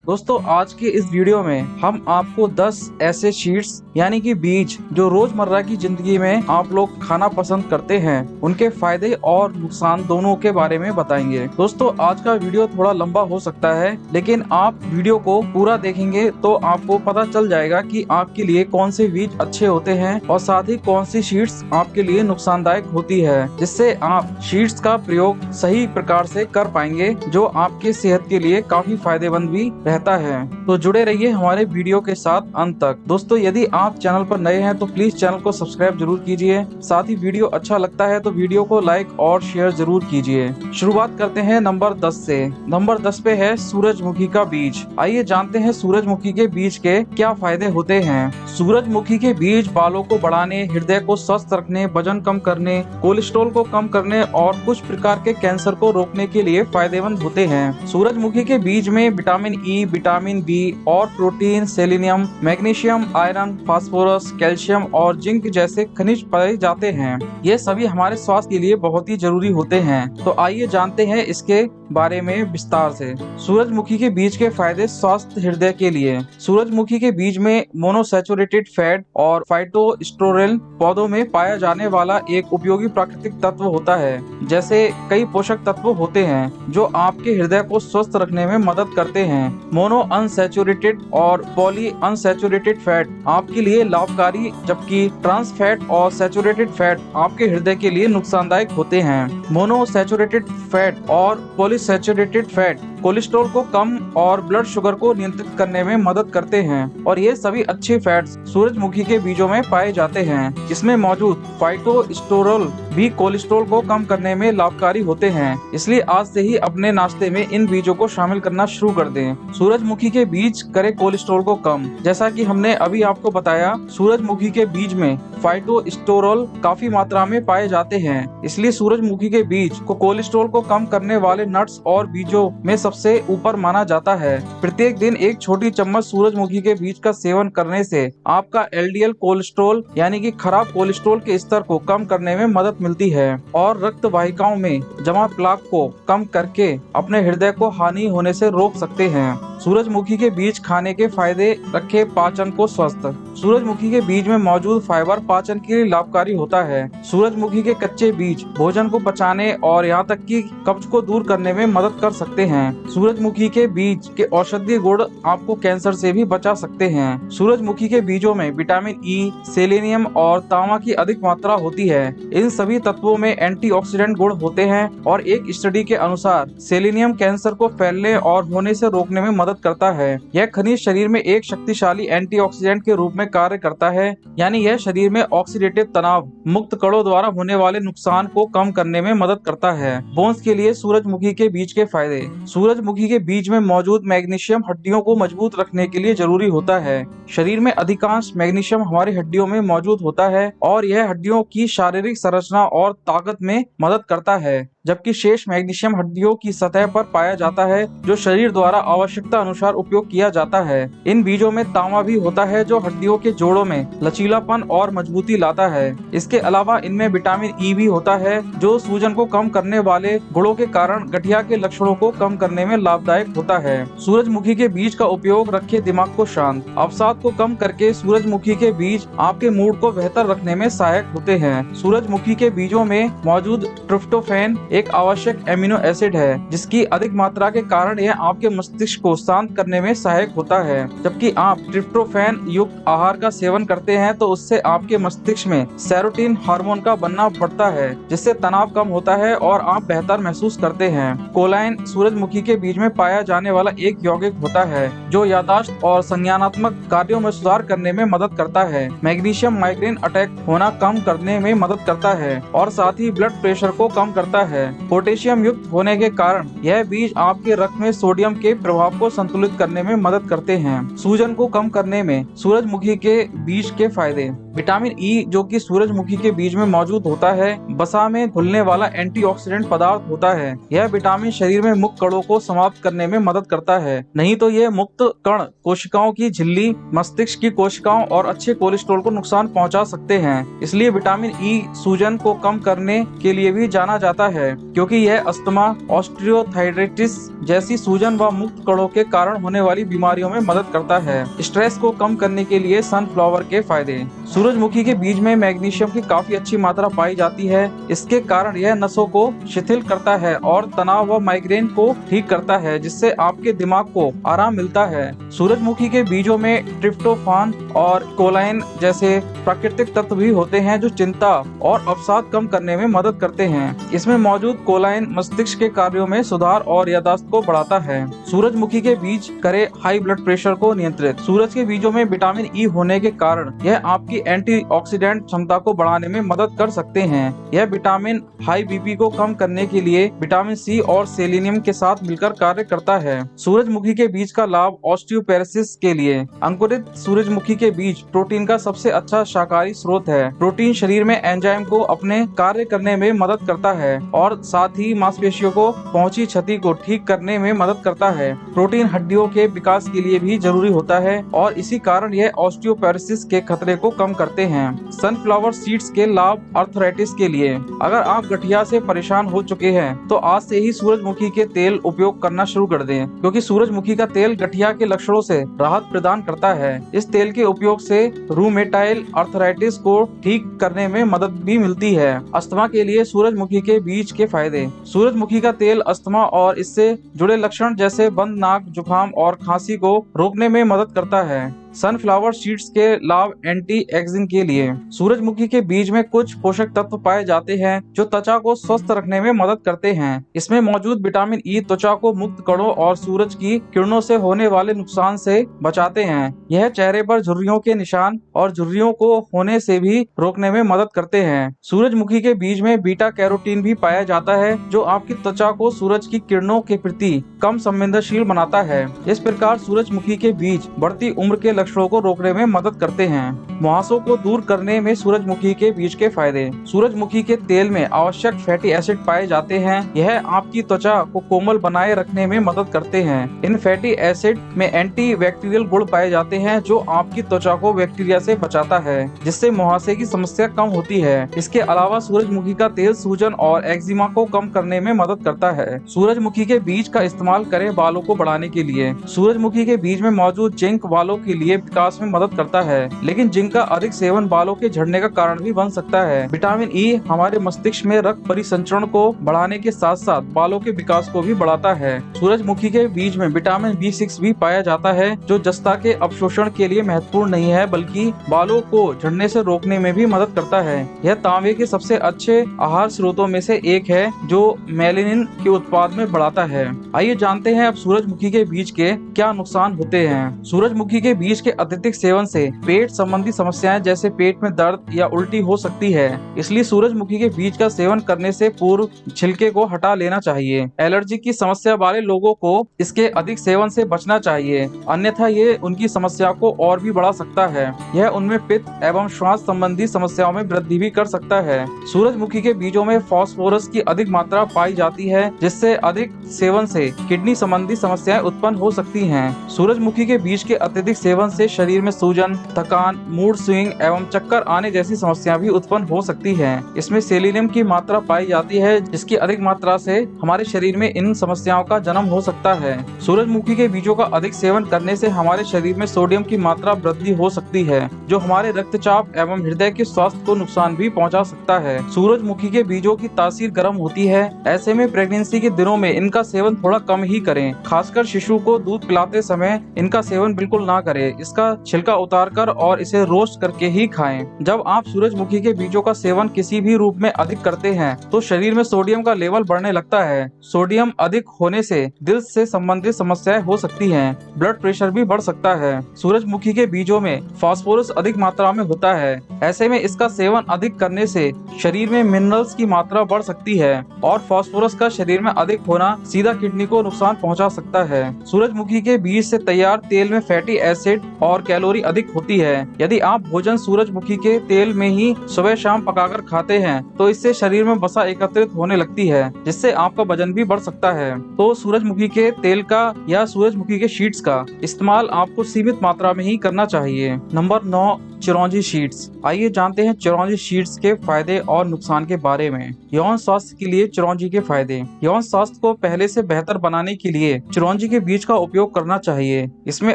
दोस्तों आज के इस वीडियो में हम आपको 10 ऐसे सीड्स यानी कि बीज जो रोजमर्रा की जिंदगी में आप लोग खाना पसंद करते हैं उनके फायदे और नुकसान दोनों के बारे में बताएंगे। दोस्तों आज का वीडियो थोड़ा लंबा हो सकता है, लेकिन आप वीडियो को पूरा देखेंगे तो आपको पता चल जाएगा कि आपके लिए कौन से बीज अच्छे होते हैं और साथ ही कौन सी सीड्स आपके लिए नुकसानदायक होती है, जिससे आप सीड्स का प्रयोग सही प्रकार से कर पाएंगे जो आपके सेहत के लिए काफी फायदेमंद भी रहता है। तो जुड़े रहिए हमारे वीडियो के साथ अंत तक। दोस्तों यदि आप चैनल पर नए हैं तो प्लीज चैनल को सब्सक्राइब जरूर कीजिए। साथ ही वीडियो अच्छा लगता है तो वीडियो को लाइक और शेयर जरूर कीजिए। शुरुआत करते हैं नंबर 10 से। नंबर 10 पे है सूरजमुखी का बीज। आइए जानते हैं सूरजमुखी के बीज के क्या फायदे होते हैं। सूरजमुखी के बीज बालों को बढ़ाने, हृदय को स्वस्थ रखने, वजन कम करने, कोलेस्ट्रॉल को कम करने और कुछ प्रकार के कैंसर को रोकने के लिए फायदेमंद होते हैं। सूरजमुखी के बीज में विटामिन ई, विटामिन बी और protein, selenium, magnesium, iron, phosphorus, calcium और जिंक जैसे खनिज पाए जाते हैं। ये सभी हमारे स्वास्थ्य के लिए बहुत ही जरूरी होते हैं। तो आइए जानते हैं इसके बारे में विस्तार से। सूरजमुखी के बीज के फायदे स्वास्थ्य हृदय के लिए। सूरजमुखी के बीज में मोनोसैचुरेटेड फैट और फाइटोस्टेरोल पौधों में पाया जाने वाला एक उपयोगी प्राकृतिक तत्व होता है। जैसे कई पोषक तत्व होते हैं जो आपके हृदय को स्वस्थ रखने में मदद करते हैं। मोनो अनसैचुरेटेड और पॉली अनसैचुरेटेड फैट आपके लिए लाभकारी, जबकि ट्रांस फैट और सैचुरेटेड फैट आपके हृदय के लिए नुकसानदायक होते हैं। मोनोसैचुरेटेड फैट और पॉलीसैचुरेटेड फैट कोलेस्ट्रॉल को कम और ब्लड शुगर को नियंत्रित करने में मदद करते हैं और ये सभी अच्छे फैट्स सूरजमुखी के बीजों में पाए जाते हैं। इसमें मौजूद फाइटोस्टेरोल भी कोलेस्ट्रॉल को कम करने में लाभकारी होते हैं। इसलिए आज से ही अपने नाश्ते में इन बीजों को शामिल करना शुरू कर दें। सूरजमुखी के बीज करे कोलेस्ट्रॉल को कम। जैसा कि हमने अभी आपको बताया, सूरजमुखी के बीज में फाइटोस्टेरोल काफी मात्रा में पाए जाते हैं। इसलिए सूरजमुखी के बीज को कोलेस्ट्रॉल को कम करने वाले नट्स और बीजों में सबसे ऊपर माना जाता है। प्रत्येक दिन एक छोटी चम्मच सूरजमुखी के बीज का सेवन करने से आपका एलडीएल कोलेस्ट्रॉल यानी कि खराब कोलेस्ट्रॉल के स्तर को कम करने में मदद मिलती है और रक्त वाहिकाओं में जमा प्लाक को कम करके अपने हृदय को हानि होने से रोक सकते हैं। सूरजमुखी के बीज खाने के फायदे रखे पाचन को स्वस्थ। सूरजमुखी के बीज में मौजूद फाइबर पाचन के लिए लाभकारी होता है। सूरजमुखी के कच्चे बीज भोजन को पचाने और यहाँ तक कि कब्ज को दूर करने में मदद कर सकते हैं। सूरजमुखी के बीज के औषधीय गुण आपको कैंसर से भी बचा सकते हैं। सूरजमुखी के बीजों में विटामिन ई, सेलेनियम और तांबा की अधिक मात्रा होती है। इन सभी तत्वों में एंटीऑक्सीडेंट गुण होते हैं और एक स्टडी के अनुसार सेलेनियम कैंसर को फैलने और होने से रोकने में मदद करता है। यह खनिज शरीर में एक शक्तिशाली एंटीऑक्सीडेंट के रूप में कार्य करता है, यानी यह शरीर में ऑक्सीडेटिव तनाव मुक्त कणों द्वारा होने वाले नुकसान को कम करने में मदद करता है। बोन्स के लिए सूरजमुखी के बीज के फायदे। सूरजमुखी के बीज में मौजूद मैग्नीशियम हड्डियों को मजबूत रखने के लिए जरूरी होता है। शरीर में अधिकांश मैग्नीशियम हमारी हड्डियों में मौजूद होता है और यह हड्डियों की शारीरिक संरचना और ताकत में मदद करता है, जबकि शेष मैग्नीशियम हड्डियों की सतह पर पाया जाता है जो शरीर द्वारा आवश्यकता अनुसार उपयोग किया जाता है। इन बीजों में तांबा भी होता है जो हड्डियों के जोड़ों में लचीलापन और मजबूती लाता है। इसके अलावा इनमें विटामिन ई भी होता है जो सूजन को कम करने वाले गुणों के कारण गठिया के लक्षणों को कम करने में लाभदायक होता है। सूरजमुखी के बीज का उपयोग रखे दिमाग को शांत, अवसाद को कम करके सूरजमुखी के बीज आपके मूड को बेहतर रखने में सहायक होते हैं। सूरजमुखी के बीजों में मौजूद ट्रिप्टोफैन एक आवश्यक एमिनो एसिड है जिसकी अधिक मात्रा के कारण यह आपके मस्तिष्क को शांत करने में सहायक होता है। जबकि आप ट्रिप्टोफैन युक्त आहार का सेवन करते हैं तो उससे आपके मस्तिष्क में सेरोटोनिन हार्मोन का बनना बढ़ता है जिससे तनाव कम होता है और आप बेहतर महसूस करते हैं। कोलाइन सूरजमुखी के बीज में पाया जाने वाला एक यौगिक होता है जो याददाश्त और संज्ञानात्मक कार्यों में सुधार करने में मदद करता है। मैग्नीशियम माइग्रेन अटैक होना कम करने में मदद करता है और साथ ही ब्लड प्रेशर को कम करता है। पोटेशियम युक्त होने के कारण यह बीज आपके रक्त में सोडियम के प्रभाव को संतुलित करने में मदद करते हैं। सूजन को कम करने में सूरजमुखी के बीज के फायदे। विटामिन ई जो कि सूरजमुखी के बीज में मौजूद होता है, वसा में घुलने वाला एंटीऑक्सीडेंट पदार्थ होता है। यह विटामिन शरीर में मुक्त कणों को समाप्त करने में मदद करता है, नहीं तो ये मुक्त कण कोशिकाओं की झिल्ली, मस्तिष्क की कोशिकाओं और अच्छे कोलेस्ट्रॉल को नुकसान पहुंचा सकते हैं। इसलिए विटामिन ई सूजन को कम करने के लिए भी जाना जाता है, क्योंकि यह अस्थमा, ऑस्टियोआर्थराइटिस जैसी सूजन व मुक्त कणों के कारण होने वाली बीमारियों में मदद करता है। स्ट्रेस को कम करने के लिए सनफ्लावर के फायदे। सूरजमुखी के बीज में मैग्नीशियम की काफी अच्छी मात्रा पाई जाती है। इसके कारण यह नसों को शिथिल करता है और तनाव व माइग्रेन को ठीक करता है, जिससे आपके दिमाग को आराम मिलता है। सूरजमुखी के बीजों में ट्रिप्टोफान और कोलाइन जैसे प्राकृतिक तत्व भी होते हैं जो चिंता और अवसाद कम करने में मदद करते हैं। इसमें मौजूद कोलाइन मस्तिष्क के कार्यों में सुधार और याददाश्त को बढ़ाता है। सूरजमुखी के बीज करे हाई ब्लड प्रेशर को नियंत्रित। सूरज के बीजों में विटामिन ई होने के कारण यह आपकी एंटीऑक्सीडेंट क्षमता को बढ़ाने में मदद कर सकते हैं। यह विटामिन हाई बीपी को कम करने के लिए विटामिन सी और सेलेनियम के साथ मिलकर कार्य करता है। सूरजमुखी के बीज का लाभ ऑस्टियोपेरोसिस के लिए। अंकुरित सूरजमुखी के बीज प्रोटीन का सबसे अच्छा शाकाहारी स्रोत है। प्रोटीन शरीर में एंजाइम को अपने कार्य करने में मदद करता है और साथ ही मांसपेशियों को पहुंची क्षति को ठीक करने में मदद करता है। प्रोटीन हड्डियों के विकास के लिए भी जरूरी होता है और इसी कारण यह ऑस्टियोपेरोसिस के खतरे को कम करते हैं। सनफ्लावर सीड्स के लाभ आर्थराइटिस के लिए। अगर आप गठिया से परेशान हो चुके हैं तो आज से ही सूरजमुखी के तेल उपयोग करना शुरू कर दें, क्योंकि सूरजमुखी का तेल गठिया के लक्षणों से राहत प्रदान करता है। इस तेल के उपयोग से रूमेटाइल आर्थराइटिस को ठीक करने में मदद भी मिलती है। अस्थमा के लिए सूरजमुखी के बीज के फायदे। सूरजमुखी का तेल अस्थमा और इससे जुड़े लक्षण जैसे बंद नाक, जुकाम और खांसी को रोकने में मदद करता है। सनफ्लावर सीड्स के लाभ एंटी एजिंग के लिए। सूरजमुखी के बीज में कुछ पोषक तत्व पाए जाते हैं जो त्वचा को स्वस्थ रखने में मदद करते हैं। इसमें मौजूद विटामिन ई त्वचा को मुक्त कणों और सूरज की किरणों से होने वाले नुकसान से बचाते हैं। यह चेहरे पर झुर्रियों के निशान और झुर्रियों को होने से भी रोकने में मदद करते हैं। सूरजमुखी के बीज में बीटा कैरोटीन भी पाया जाता है जो आपकी त्वचा को सूरज की किरणों के प्रति कम संवेदनशील बनाता है। इस प्रकार सूरजमुखी के बीज बढ़ती उम्र के लक्षणों को रोकने में मदद करते हैं। मुहासों को दूर करने में सूरजमुखी के बीज के फायदे। सूरजमुखी के तेल में आवश्यक फैटी एसिड पाए जाते हैं। यह आपकी त्वचा को कोमल बनाए रखने में मदद करते हैं। इन फैटी एसिड में एंटी बैक्टीरियल गुण पाए जाते हैं जो आपकी त्वचा को बैक्टीरिया से बचाता है, जिससे मुहासे की समस्या कम होती है। इसके अलावा सूरजमुखी का तेल सूजन और एक्जिमा को कम करने में मदद करता है। सूरजमुखी के बीज का इस्तेमाल करें बालों को बढ़ाने के लिए। सूरजमुखी के बीज में मौजूद जिंक बालों के लिए विकास में मदद करता है, लेकिन जिंक का अधिक सेवन बालों के झड़ने का कारण भी बन सकता है। विटामिन ई हमारे मस्तिष्क में रक्त परिसंचरण को बढ़ाने के साथ साथ बालों के विकास को भी बढ़ाता है। सूरजमुखी के बीज में विटामिन B6 भी पाया जाता है जो जस्ता के अवशोषण के लिए महत्वपूर्ण नहीं है बल्कि बालों को झड़ने से रोकने में भी मदद करता है। यह तांबे के सबसे अच्छे आहार स्रोतों में से एक है जो मेलेनिन के उत्पाद में बढ़ाता है। आइए जानते हैं अब सूरजमुखी के बीज के क्या नुकसान होते हैं। सूरजमुखी के बीज के अत्यधिक सेवन से पेट संबंधी समस्याएं जैसे पेट में दर्द या उल्टी हो सकती है। इसलिए सूरजमुखी के बीज का सेवन करने से पूर्व छिलके को हटा लेना चाहिए। एलर्जी की समस्या वाले लोगों को इसके अधिक सेवन से बचना चाहिए, अन्यथा ये उनकी समस्या को और भी बढ़ा सकता है। यह उनमें पित्त एवं श्वास संबंधी समस्याओं में वृद्धि भी कर सकता है। सूरजमुखी के बीजों में फास्फोरस की अधिक मात्रा पाई जाती है, जिससे अधिक सेवन से किडनी संबंधी समस्याएं उत्पन्न हो सकती हैं। सूरजमुखी के बीज के अत्यधिक सेवन से शरीर में सूजन, थकान, मूड स्विंग एवं चक्कर आने जैसी समस्या भी उत्पन्न हो सकती है। इसमें सेलेनियम की मात्रा पाई जाती है, जिसकी अधिक मात्रा से हमारे शरीर में इन समस्याओं का जन्म हो सकता है। सूरजमुखी के बीजों का अधिक सेवन करने से हमारे शरीर में सोडियम की मात्रा वृद्धि हो सकती है, जो हमारे रक्तचाप एवं हृदय के स्वास्थ्य को नुकसान भी पहुंचा सकता है। सूरजमुखी के बीजों की तासीर गर्म होती है, ऐसे में प्रेगनेंसी के दिनों में इनका सेवन थोड़ा कम ही करें। खासकर शिशु को दूध पिलाते समय इनका सेवन बिल्कुल ना करें। इसका छिलका उतारकर और इसे रोस्ट करके ही खाएं। जब आप सूरजमुखी के बीजों का सेवन किसी भी रूप में अधिक करते हैं तो शरीर में सोडियम का लेवल बढ़ने लगता है। सोडियम अधिक होने से दिल से संबंधित समस्याएं हो सकती हैं। ब्लड प्रेशर भी बढ़ सकता है। सूरजमुखी के बीजों में फास्फोरस अधिक मात्रा में होता है, ऐसे में इसका सेवन अधिक करने से शरीर में मिनरल्स की मात्रा बढ़ सकती है और फास्फोरस का शरीर में अधिक होना सीधा किडनी को नुकसान पहुंचा सकता है। सूरजमुखी के बीज से तैयार तेल में फैटी एसिड और कैलोरी अधिक होती है। यदि आप भोजन सूरजमुखी के तेल में ही सुबह शाम पकाकर खाते हैं तो इससे शरीर में वसा एकत्रित होने लगती है, जिससे आपका वजन भी बढ़ सकता है। तो सूरजमुखी के तेल का या सूरजमुखी के शीट्स का इस्तेमाल आपको सीमित मात्रा में ही करना चाहिए। नंबर 9, चिरौंजी शीट्स। आइए जानते हैं चिरौंजी शीट्स के फायदे और नुकसान के बारे में। यौन स्वास्थ्य के लिए चिरौंजी के फायदे। यौन स्वास्थ्य को पहले से बेहतर बनाने के लिए चिरौंजी के बीज का उपयोग करना चाहिए। इसमें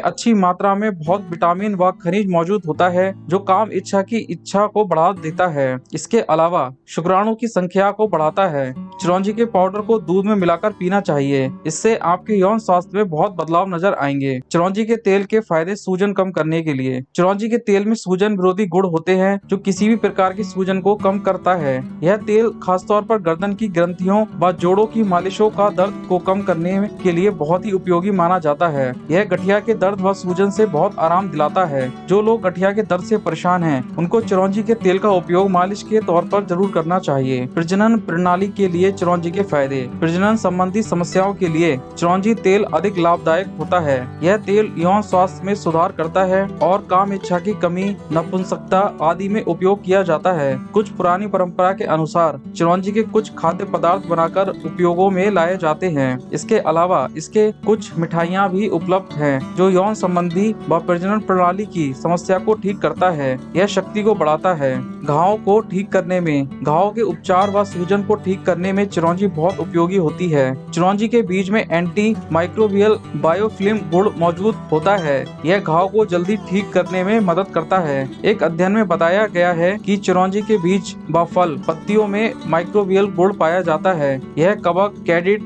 अच्छी मात्रा में बहुत विटामिन व खनिज मौजूद होता है जो काम इच्छा की इच्छा को बढ़ा देता है। इसके अलावा शुक्राणु की संख्या को बढ़ाता है। चिरौंजी के पाउडर को दूध में मिलाकर पीना चाहिए, इससे आपके यौन स्वास्थ्य में बहुत बदलाव नजर आएंगे। चिरौंजी के तेल के फायदे। सूजन कम करने के लिए चिरौंजी के तेल में सूजन विरोधी गुण होते हैं जो किसी भी प्रकार की सूजन को कम करता है। यह तेल खासतौर पर गर्दन की ग्रंथियों व जोड़ों की मालिशों का दर्द को कम करने के लिए बहुत ही उपयोगी माना जाता है। यह गठिया के दर्द व सूजन से बहुत आराम दिलाता है। जो लोग गठिया के दर्द से परेशान हैं, उनको चिरौंजी के तेल का उपयोग मालिश के तौर पर जरूर करना चाहिए। प्रजनन प्रणाली के लिए चिरौंजी के फायदे। प्रजनन संबंधी समस्याओं के लिए चिरौंजी तेल अधिक लाभदायक होता है। यह तेल यौन स्वास्थ्य में सुधार करता है और काम इच्छा की कमी, नपुंसकता आदि में उपयोग किया जाता है। कुछ पुरानी परंपरा के अनुसार चिरौंजी के कुछ खाद्य पदार्थ बनाकर उपयोगों में लाए जाते हैं। इसके अलावा इसके कुछ मिठाइयाँ भी उपलब्ध हैं जो यौन संबंधी व प्रजनन प्रणाली की समस्या को ठीक करता है। यह शक्ति को बढ़ाता है। घाव को ठीक करने में, घाव के उपचार व सूजन को ठीक करने में चिरौंजी बहुत उपयोगी होती है। चिरौंजी के बीज में एंटी माइक्रोबियल बायोफिल्म गुण मौजूद होता है। यह घाव को जल्दी ठीक करने में मदद करता है। एक अध्ययन में बताया गया है कि चिरौंजी के बीज व फल पत्तियों में माइक्रोबियल गुण पाया जाता है। यह कवक, कैंडिड,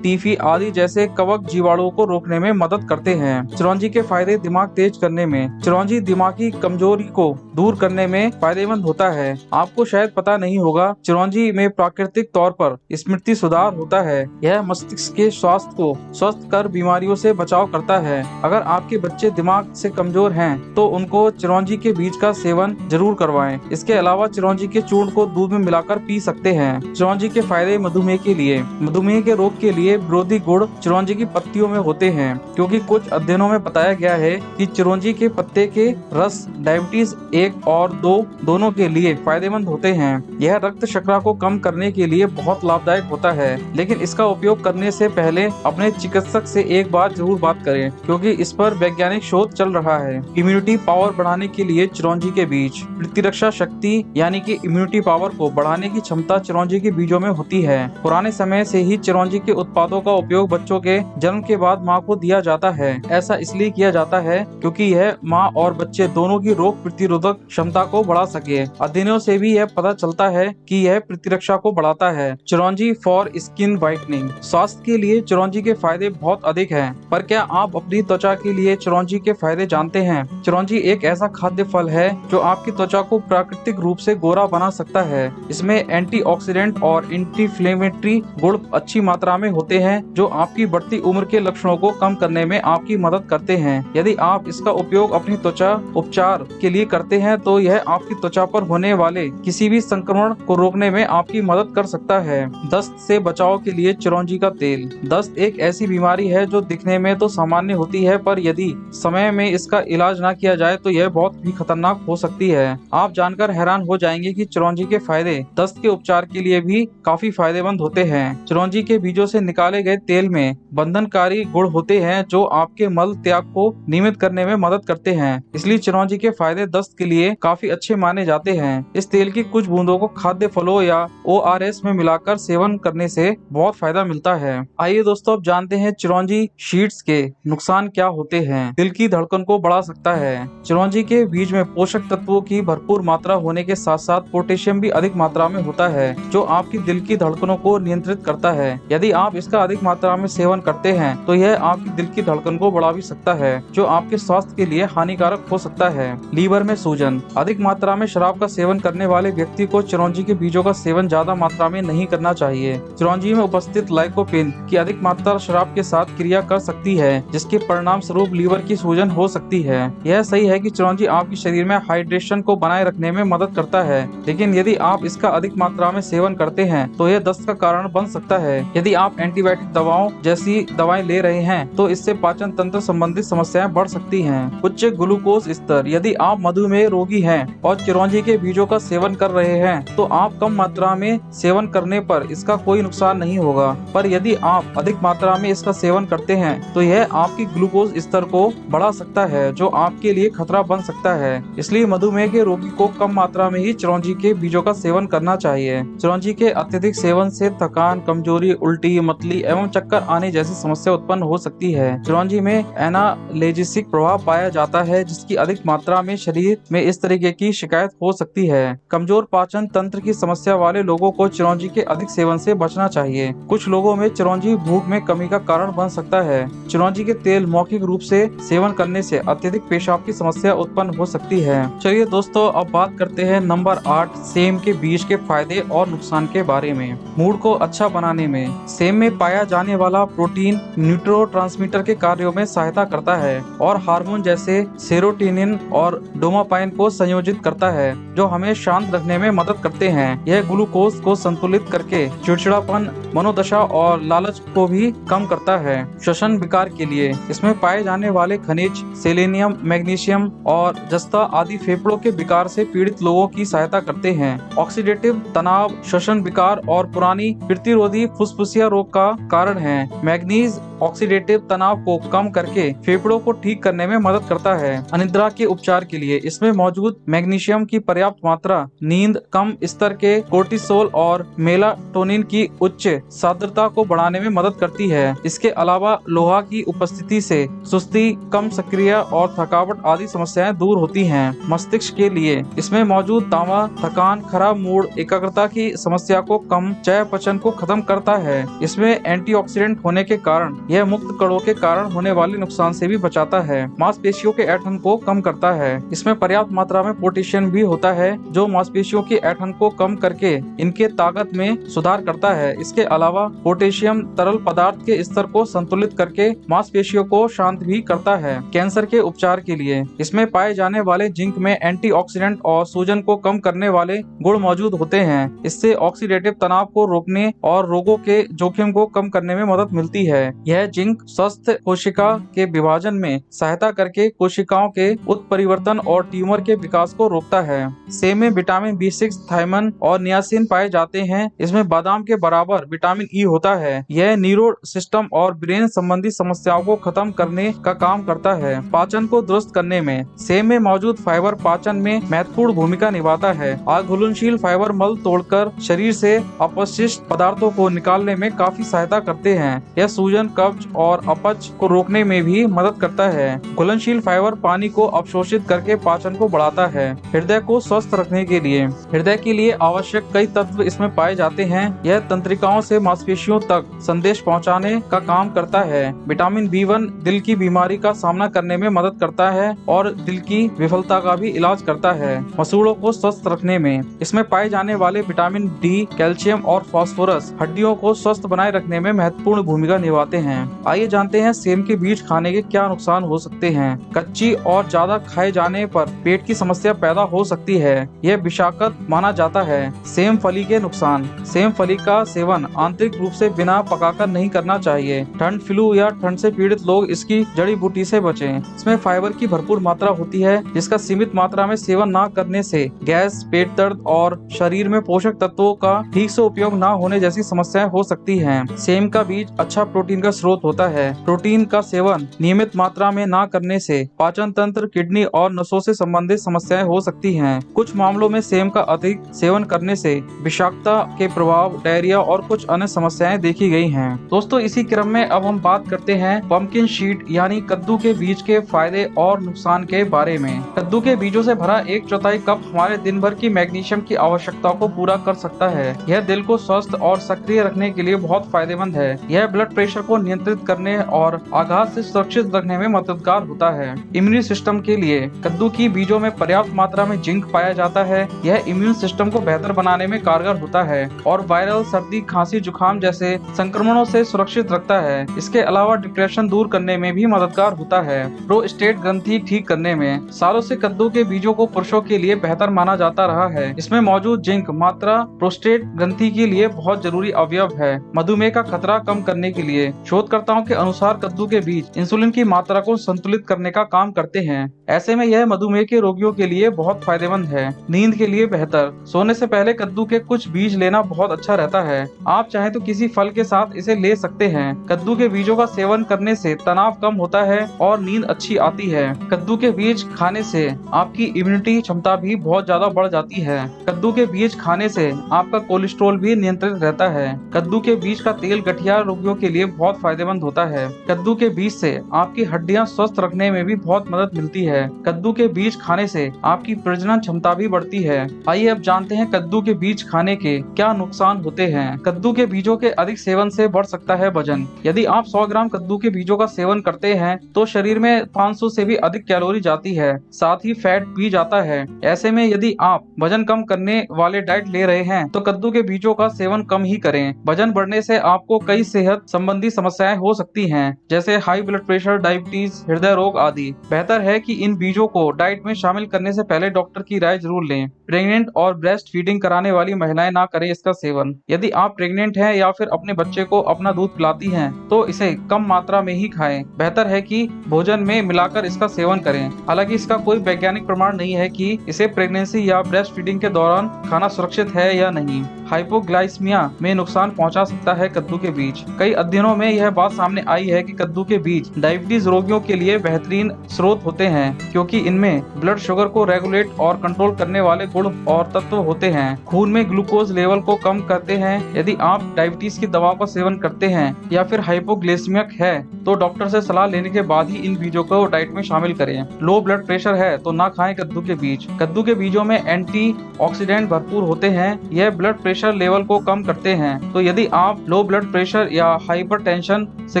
टीफी आदि जैसे कवक जीवाणुओं को रोकने में मदद करते हैं। चिरौंजी के फायदे। दिमाग तेज करने में चिरौंजी दिमागी कमजोरी को दूर करने में फायदेमंद होता है। आपको शायद पता नहीं होगा, चिरौंजी में प्राकृतिक तौर पर स्मृति सुधार होता है। यह मस्तिष्क के स्वास्थ्य को स्वस्थ कर बीमारियों से बचाव करता है। अगर आपके बच्चे दिमाग से कमजोर हैं तो उनको चिरौंजी के बीज का सेवन जरूर करवाएं। इसके अलावा चिरौंजी के चूर्ण को दूध में मिलाकर पी सकते हैं। चिरौंजी के फायदे। मधुमेह के लिए। मधुमेह के रोग के लिए विरोधी गुण चिरौंजी की पत्तियों में होते हैं, क्योंकि कुछ अध्ययनों में बताया गया है कि चिरौंजी के पत्ते के रस डायबिटीज 1 और 2 दोनों के लिए फायदेमंद होते हैं। यह रक्त शर्करा को कम करने के लिए बहुत लाभदायक होता है, लेकिन इसका उपयोग करने से पहले अपने चिकित्सक से एक बार जरूर बात करें, क्योंकि इस पर वैज्ञानिक शोध चल रहा है। इम्यूनिटी पावर बढ़ाने के लिए चिरौंजी के बीज। प्रतिरक्षा शक्ति यानी कि इम्यूनिटी पावर को बढ़ाने की क्षमता चिरौंजी के बीजों में होती है। पुराने समय से ही चिरौंजी के उत्पादों का उपयोग बच्चों के जन्म के बाद मां को दिया जाता है। ऐसा इसलिए किया जाता है क्योंकि यह मां और बच्चे दोनों की रोग प्रतिरोधक क्षमता को बढ़ा सके। अध्ययनों से भी यह पता चलता है कि यह प्रतिरक्षा को बढ़ाता है। चिरौंजी फॉर स्किन व्हाइटनिंग। स्वास्थ्य के लिए चिरौंजी के फायदे बहुत अधिक हैं, पर क्या आप अपनी त्वचा के लिए चिरौंजी के फायदे जानते हैं? चिरौंजी एक ऐसा खाद्य फल है जो आपकी त्वचा को प्राकृतिक रूप से गोरा बना सकता है। इसमें एंटीऑक्सीडेंट और एंटी-इंफ्लेमेटरी गुण अच्छी मात्रा में होते हैं जो आपकी बढ़ती उम्र के लक्षणों को कम करने में आपकी मदद करते हैं। यदि आप इसका उपयोग अपनी त्वचा उपचार के लिए करते हैं तो यह आपकी त्वचा पर होने वाले किसी भी संक्रमण को रोकने में आपकी मदद कर सकता है। दस्त से बचाव के लिए चिरौंजी का तेल। दस्त एक ऐसी बीमारी है जो दिखने में तो सामान्य होती है, पर यदि समय में इसका इलाज न किया जाए तो यह बहुत ही खतरनाक हो सकती है। आप जानकर हैरान हो जाएंगे कि चिरौंजी के फायदे दस्त के उपचार के लिए भी काफी फायदेमंद होते हैं। चिरौंजी के बीजों से निकाले गए तेल में बंधनकारी गुण होते हैं जो आपके मल त्याग को नियमित करने में मदद करते हैं। इसलिए चिरौंजी के फायदे दस्त के लिए काफी अच्छे माने जाते हैं। इस तेल की कुछ बूंदों को खाद्य फलों या ORS में मिलाकर सेवन करने से बहुत फायदा मिलता है। आइए दोस्तों, अब जानते हैं चिरौंजी शीट्स के नुकसान क्या होते हैं। दिल की धड़कन को बढ़ा सकता है। चिरौंजी के बीज में पोषक तत्वों की भरपूर मात्रा होने के साथ साथ पोटेशियम भी अधिक मात्रा में होता है, जो आपकी दिल की धड़कनों को नियंत्रित करता है। यदि आप इसका अधिक मात्रा में सेवन करते हैं तो यह आपकी दिल की धड़कन को बढ़ा भी सकता है, जो आपके स्वास्थ्य के लिए हानिकारक हो सकता है। लीवर में सूजन। अधिक मात्रा में शराब का सेवन करने वाले व्यक्ति को चिरौंजी के बीजों का सेवन ज्यादा मात्रा में नहीं करना चाहिए। चिरौंजी में उपस्थित लाइकोपेन की अधिक मात्रा शराब के साथ क्रिया कर सकती है, जिसके परिणाम स्वरूप लीवर की सूजन हो सकती है। यह सही है कि चिरौंजी आपके शरीर में हाइड्रेशन को बनाए रखने में मदद करता है, लेकिन यदि आप इसका अधिक मात्रा में सेवन करते हैं तो यह दस्त का कारण बन सकता है। यदि आप एंटीबायोटिक दवाओं जैसी दवाएं ले रहे हैं तो इससे पाचन तंत्र संबंधित समस्याएं बढ़ सकती हैं। उच्च ग्लूकोज स्तर, यदि आप मधुमेह रोगी हैं और चिरौंजी के बीजों का सेवन कर रहे हैं तो आप कम मात्रा में सेवन करने पर इसका कोई नुकसान नहीं होगा, पर यदि आप अधिक मात्रा में इसका सेवन करते हैं तो यह आपकी ग्लूकोज स्तर को बढ़ा सकता है, जो आपके लिए खतरा बन सकता है। इसलिए मधुमेह के रोगी को कम मात्रा में ही चिरौंजी के बीजों का सेवन करना चाहिए। चिरौंजी के अत्यधिक सेवन से थकान, कमजोरी, उल्टी, मतली एवं चक्कर आने जैसी समस्या उत्पन्न हो सकती है। चिरौंजी में एनाल्जेसिक प्रभाव पाया जाता है, जिसकी अधिक मात्रा में शरीर में इस तरीके की शिकायत हो सकती है। कमजोर पाचन तंत्र की समस्या वाले लोगों को चिरौंजी के अधिक सेवन से बचना चाहिए। कुछ लोगों में चिरौंजी भूख में कमी का कारण बन सकता है। चिरौंजी के तेल मौखिक रूप से सेवन करने से अत्यधिक पेशाब की समस्या उत्पन्न हो सकती है। चलिए दोस्तों, अब बात करते हैं नंबर 8 सेम के बीज के फायदे और नुकसान के बारे में। मूड को अच्छा बनाने में सेम में पाया जाने वाला प्रोटीन न्यूरोट्रांसमीटर के कार्यों में सहायता करता है और हार्मोन जैसे सेरोटोनिन और डोपामाइन को संयोजित करता है, जो हमें शांत रखने में मदद करते हैं। यह ग्लूकोज को संतुलित करके चिड़चिड़ापन, मनोदशा और लालच को भी कम करता है। श्वसन विकार के लिए इसमें पाए जाने वाले खनिज सेलेनियम, मैग्नीशियम और जस्ता आदि फेफड़ों के विकार से पीड़ित लोगों की सहायता करते हैं। ऑक्सीडेटिव तनाव, श्वसन विकार और पुरानी प्रतिरोधी फुस्फुसिया रोग का कारण है। मैग्नीज ऑक्सीडेटिव तनाव को कम करके फेफड़ों को ठीक करने में मदद करता है। अनिद्रा के उपचार के लिए इसमें मौजूद मैग्नीशियम की पर्याप्त मात्रा नींद, कम स्तर के कोर्टिसोल और मेलाटोनिन की उच्च सांद्रता को बढ़ाने में मदद करती है। इसके अलावा लोहा की उपस्थिति से सुस्ती, कम सक्रिय और थकावट आदि समस्याएं दूर होती हैं। मस्तिष्क के लिए इसमें मौजूद तांबा थकान, खराब मूड, एकाग्रता की समस्या को कम, चयापचय को खत्म करता है। इसमें एंटीऑक्सीडेंट होने के कारण यह मुक्त कणों के कारण होने वाले नुकसान से भी बचाता है। मांसपेशियों के ऐंठन को कम करता है। इसमें पर्याप्त मात्रा में पोटेशियम भी होता है, जो मांसपेशियों की ऐंठन को कम करके इनके ताकत में सुधार करता है। इसके अलावा पोटेशियम तरल पदार्थ के स्तर को संतुलित करके मांसपेशियों को शांत भी करता है। कैंसर के उपचार के लिए इसमें पाए जाने वाले जिंक में एंटीऑक्सीडेंट और सूजन को कम करने वाले गुण मौजूद होते हैं। इससे ऑक्सीडेटिव तनाव को रोकने और रोगों के जोखिम को कम करने में मदद मिलती है। यह जिंक स्वस्थ कोशिका के विभाजन में सहायता करके कोशिकाओं के उत्परिवर्तन और ट्यूमर के विकास को रोकता है। सेब में विटामिन B6, थायमन और नियासिन पाए जाते हैं। इसमें बादाम के बराबर विटामिन ई होता है। यह न्यूरो सिस्टम और ब्रेन संबंधी समस्याओं को खत्म करने का काम करता है। पाचन को दुरुस्त करने में सेब में मौजूद फाइबर पाचन में महत्वपूर्ण भूमिका निभाता है। अघुलनशील फाइबर मल तोड़कर शरीर से अपशिष्ट पदार्थों को निकालने में काफी सहायता करते हैं। यह सूजन, कब्ज और अपच को रोकने में भी मदद करता है। घुलनशील फाइबर पानी को अवशोषित करके पाचन को बढ़ाता है। हृदय को स्वस्थ रखने के लिए हृदय के लिए आवश्यक कई तत्व इसमें पाए जाते हैं। यह तंत्रिकाओं से मांसपेशियों तक संदेश पहुंचाने का काम करता है। विटामिन B1 दिल की बीमारी का सामना करने में मदद करता है और दिल की विफलता का भी इलाज करता है। मसूड़ों को स्वस्थ रखने में इसमें पाए जाने वाले विटामिन D, कैल्शियम और फास्फोरस हड्डियों को स्वस्थ बनाए रखने में महत्वपूर्ण भूमिका निभाते हैं। आइए जानते हैं सेब के बीज खाने के क्या नुकसान हो सकते हैं। कच्ची और ज्यादा खाए जाने पर पेट की समस्या पैदा हो सकती है। यह विषाक्त माना जाता है। सेम फली के नुकसान। सेम फली का सेवन आंतरिक रूप से बिना पकाकर नहीं करना चाहिए। ठंड, फ्लू या ठंड से पीड़ित लोग इसकी जड़ी बूटी से बचें। इसमें फाइबर की भरपूर मात्रा होती है, जिसका सीमित मात्रा में सेवन न करने से गैस, पेट दर्द और शरीर में पोषक तत्वों का ठीक से उपयोग न होने जैसी समस्याएं हो सकती हैं। सेम का बीज अच्छा प्रोटीन का स्रोत होता है। प्रोटीन का सेवन नियमित मात्रा में न करने से पाचन तंत्र, किडनी और नसों से संबंधित समस्याएं हो सकती हैं। कुछ मामलों में सेम का अधिक सेवन करने से विषाक्तता के प्रभाव, डायरिया और कुछ अन्य समस्याएं देखी गई हैं। दोस्तों, इसी क्रम में अब हम बात करते हैं पंपकिन सीड यानी कद्दू के बीज के फायदे और नुकसान के बारे में। कद्दू के बीजों से भरा 1/4 कप हमारे दिन भर की मैग्नीशियम की आवश्यकताओं को पूरा कर सकता है। यह दिल को स्वस्थ और सक्रिय रखने के लिए बहुत फायदेमंद है। यह ब्लड प्रेशर को नियंत्रित करने और आघात से सुरक्षित रखने में मददगार होता है। इम्यून सिस्टम के लिए कद्दू की बीजों में पर्याप्त मात्रा में जिंक पाया जाता है। यह इम्यून सिस्टम को बेहतर बनाने में कारगर होता है और वायरल, सर्दी, खांसी, जुकाम जैसे संक्रमणों से सुरक्षित रखता है। इसके अलावा डिप्रेशन दूर करने में भी मददगार होता है। प्रोस्टेट ग्रंथि ठीक करने में सालों से कद्दू के बीजों को पुरुषों के लिए बेहतर माना जाता रहा है। इसमें मौजूद जिंक मात्रा प्रोस्टेट ग्रंथि के लिए बहुत जरूरी अवयव है। मधुमेह का खतरा कम करने के लिए शोधकर्ताओं के अनुसार कद्दू के बीज इंसुलिन की मात्रा को संतुलित करने का काम करते हैं। ऐसे में यह मधुमेह के रोगियों के लिए बहुत फायदेमंद है। नींद के लिए बेहतर, सोने से पहले कद्दू के कुछ बीज लेना बहुत अच्छा रहता है। आप चाहे तो किसी फल के साथ इसे ले सकते हैं। कद्दू के बीजों का सेवन करने से तनाव कम होता है और नींद अच्छी आती है। कद्दू के बीज खाने से आपकी इम्यूनिटी क्षमता भी बहुत ज्यादा बढ़ जाती है। कद्दू के बीज खाने से आपका कोलेस्ट्रॉल भी नियंत्रित रहता है। कद्दू के बीज का तेल गठिया रोगियों के लिए बहुत फायदेमंद होता है। कद्दू के बीज से आपकी हड्डियां स्वस्थ रखने में भी बहुत मदद मिलती है। कद्दू के बीज खाने से आपकी प्रजनन क्षमता भी बढ़ती है। आइए अब जानते हैं कद्दू के बीज खाने के क्या नुकसान होते हैं। कद्दू के बीजों के अधिक सेवन से बढ़ सकता है वजन। यदि आप 100 ग्राम कद्दू के बीजों का सेवन करते हैं तो शरीर में 500 से भी अधिक कैलोरी जाती है, साथ ही फैट भी जाता है। ऐसे में यदि आप वजन कम करने वाले डाइट ले रहे हैं तो कद्दू के बीजों का सेवन कम ही करें। वजन बढ़ने से आपको कई सेहत संबंधी समस्याएं हो सकती हैं, जैसे हाई ब्लड प्रेशर, डायबिटीज, हृदय रोग आदि। बेहतर है कि इन बीजों को डाइट में शामिल करने से पहले डॉक्टर की राय जरूर लें। प्रेग्नेंट और ब्रेस्ट फीडिंग कराने वाली महिलाएं ना करें इसका सेवन। यदि आप प्रेग्नेंट हैं या फिर अपने बच्चे को अपना दूध पिलाती हैं तो इसे कम मात्रा में ही खाएं। बेहतर है कि भोजन में मिलाकर इसका सेवन करें। हालांकि इसका कोई वैज्ञानिक प्रमाण नहीं है कि इसे प्रेगनेंसी या ब्रेस्ट फीडिंग के दौरान खाना सुरक्षित है या नहीं। हाइपोग्लाइसीमिया में नुकसान पहुंचा सकता है कद्दू के बीज। कई अध्ययनों में यह बात सामने आई है कि कद्दू के बीज डायबिटीज रोगियों के लिए बेहतरीन स्रोत होते हैं, क्योंकि इनमें ब्लड शुगर को रेगुलेट और कंट्रोल करने वाले गुण और तत्व होते हैं। खून में ग्लूकोज लेवल को कम करते हैं। यदि आप डायबिटीज की दवाओं का सेवन करते हैं या फिर हाइपोग्लाइसीमिक है तो डॉक्टर से सलाह लेने के बाद ही इन बीजों को डाइट में शामिल करें। लो ब्लड प्रेशर है तो ना खाएं कद्दू के बीज। कद्दू के बीजों में एंटीऑक्सीडेंट भरपूर होते हैं। यह ब्लड प्रेशर लेवल को कम करते हैं। तो यदि आप लो ब्लड प्रेशर या हाइपरटेंशन से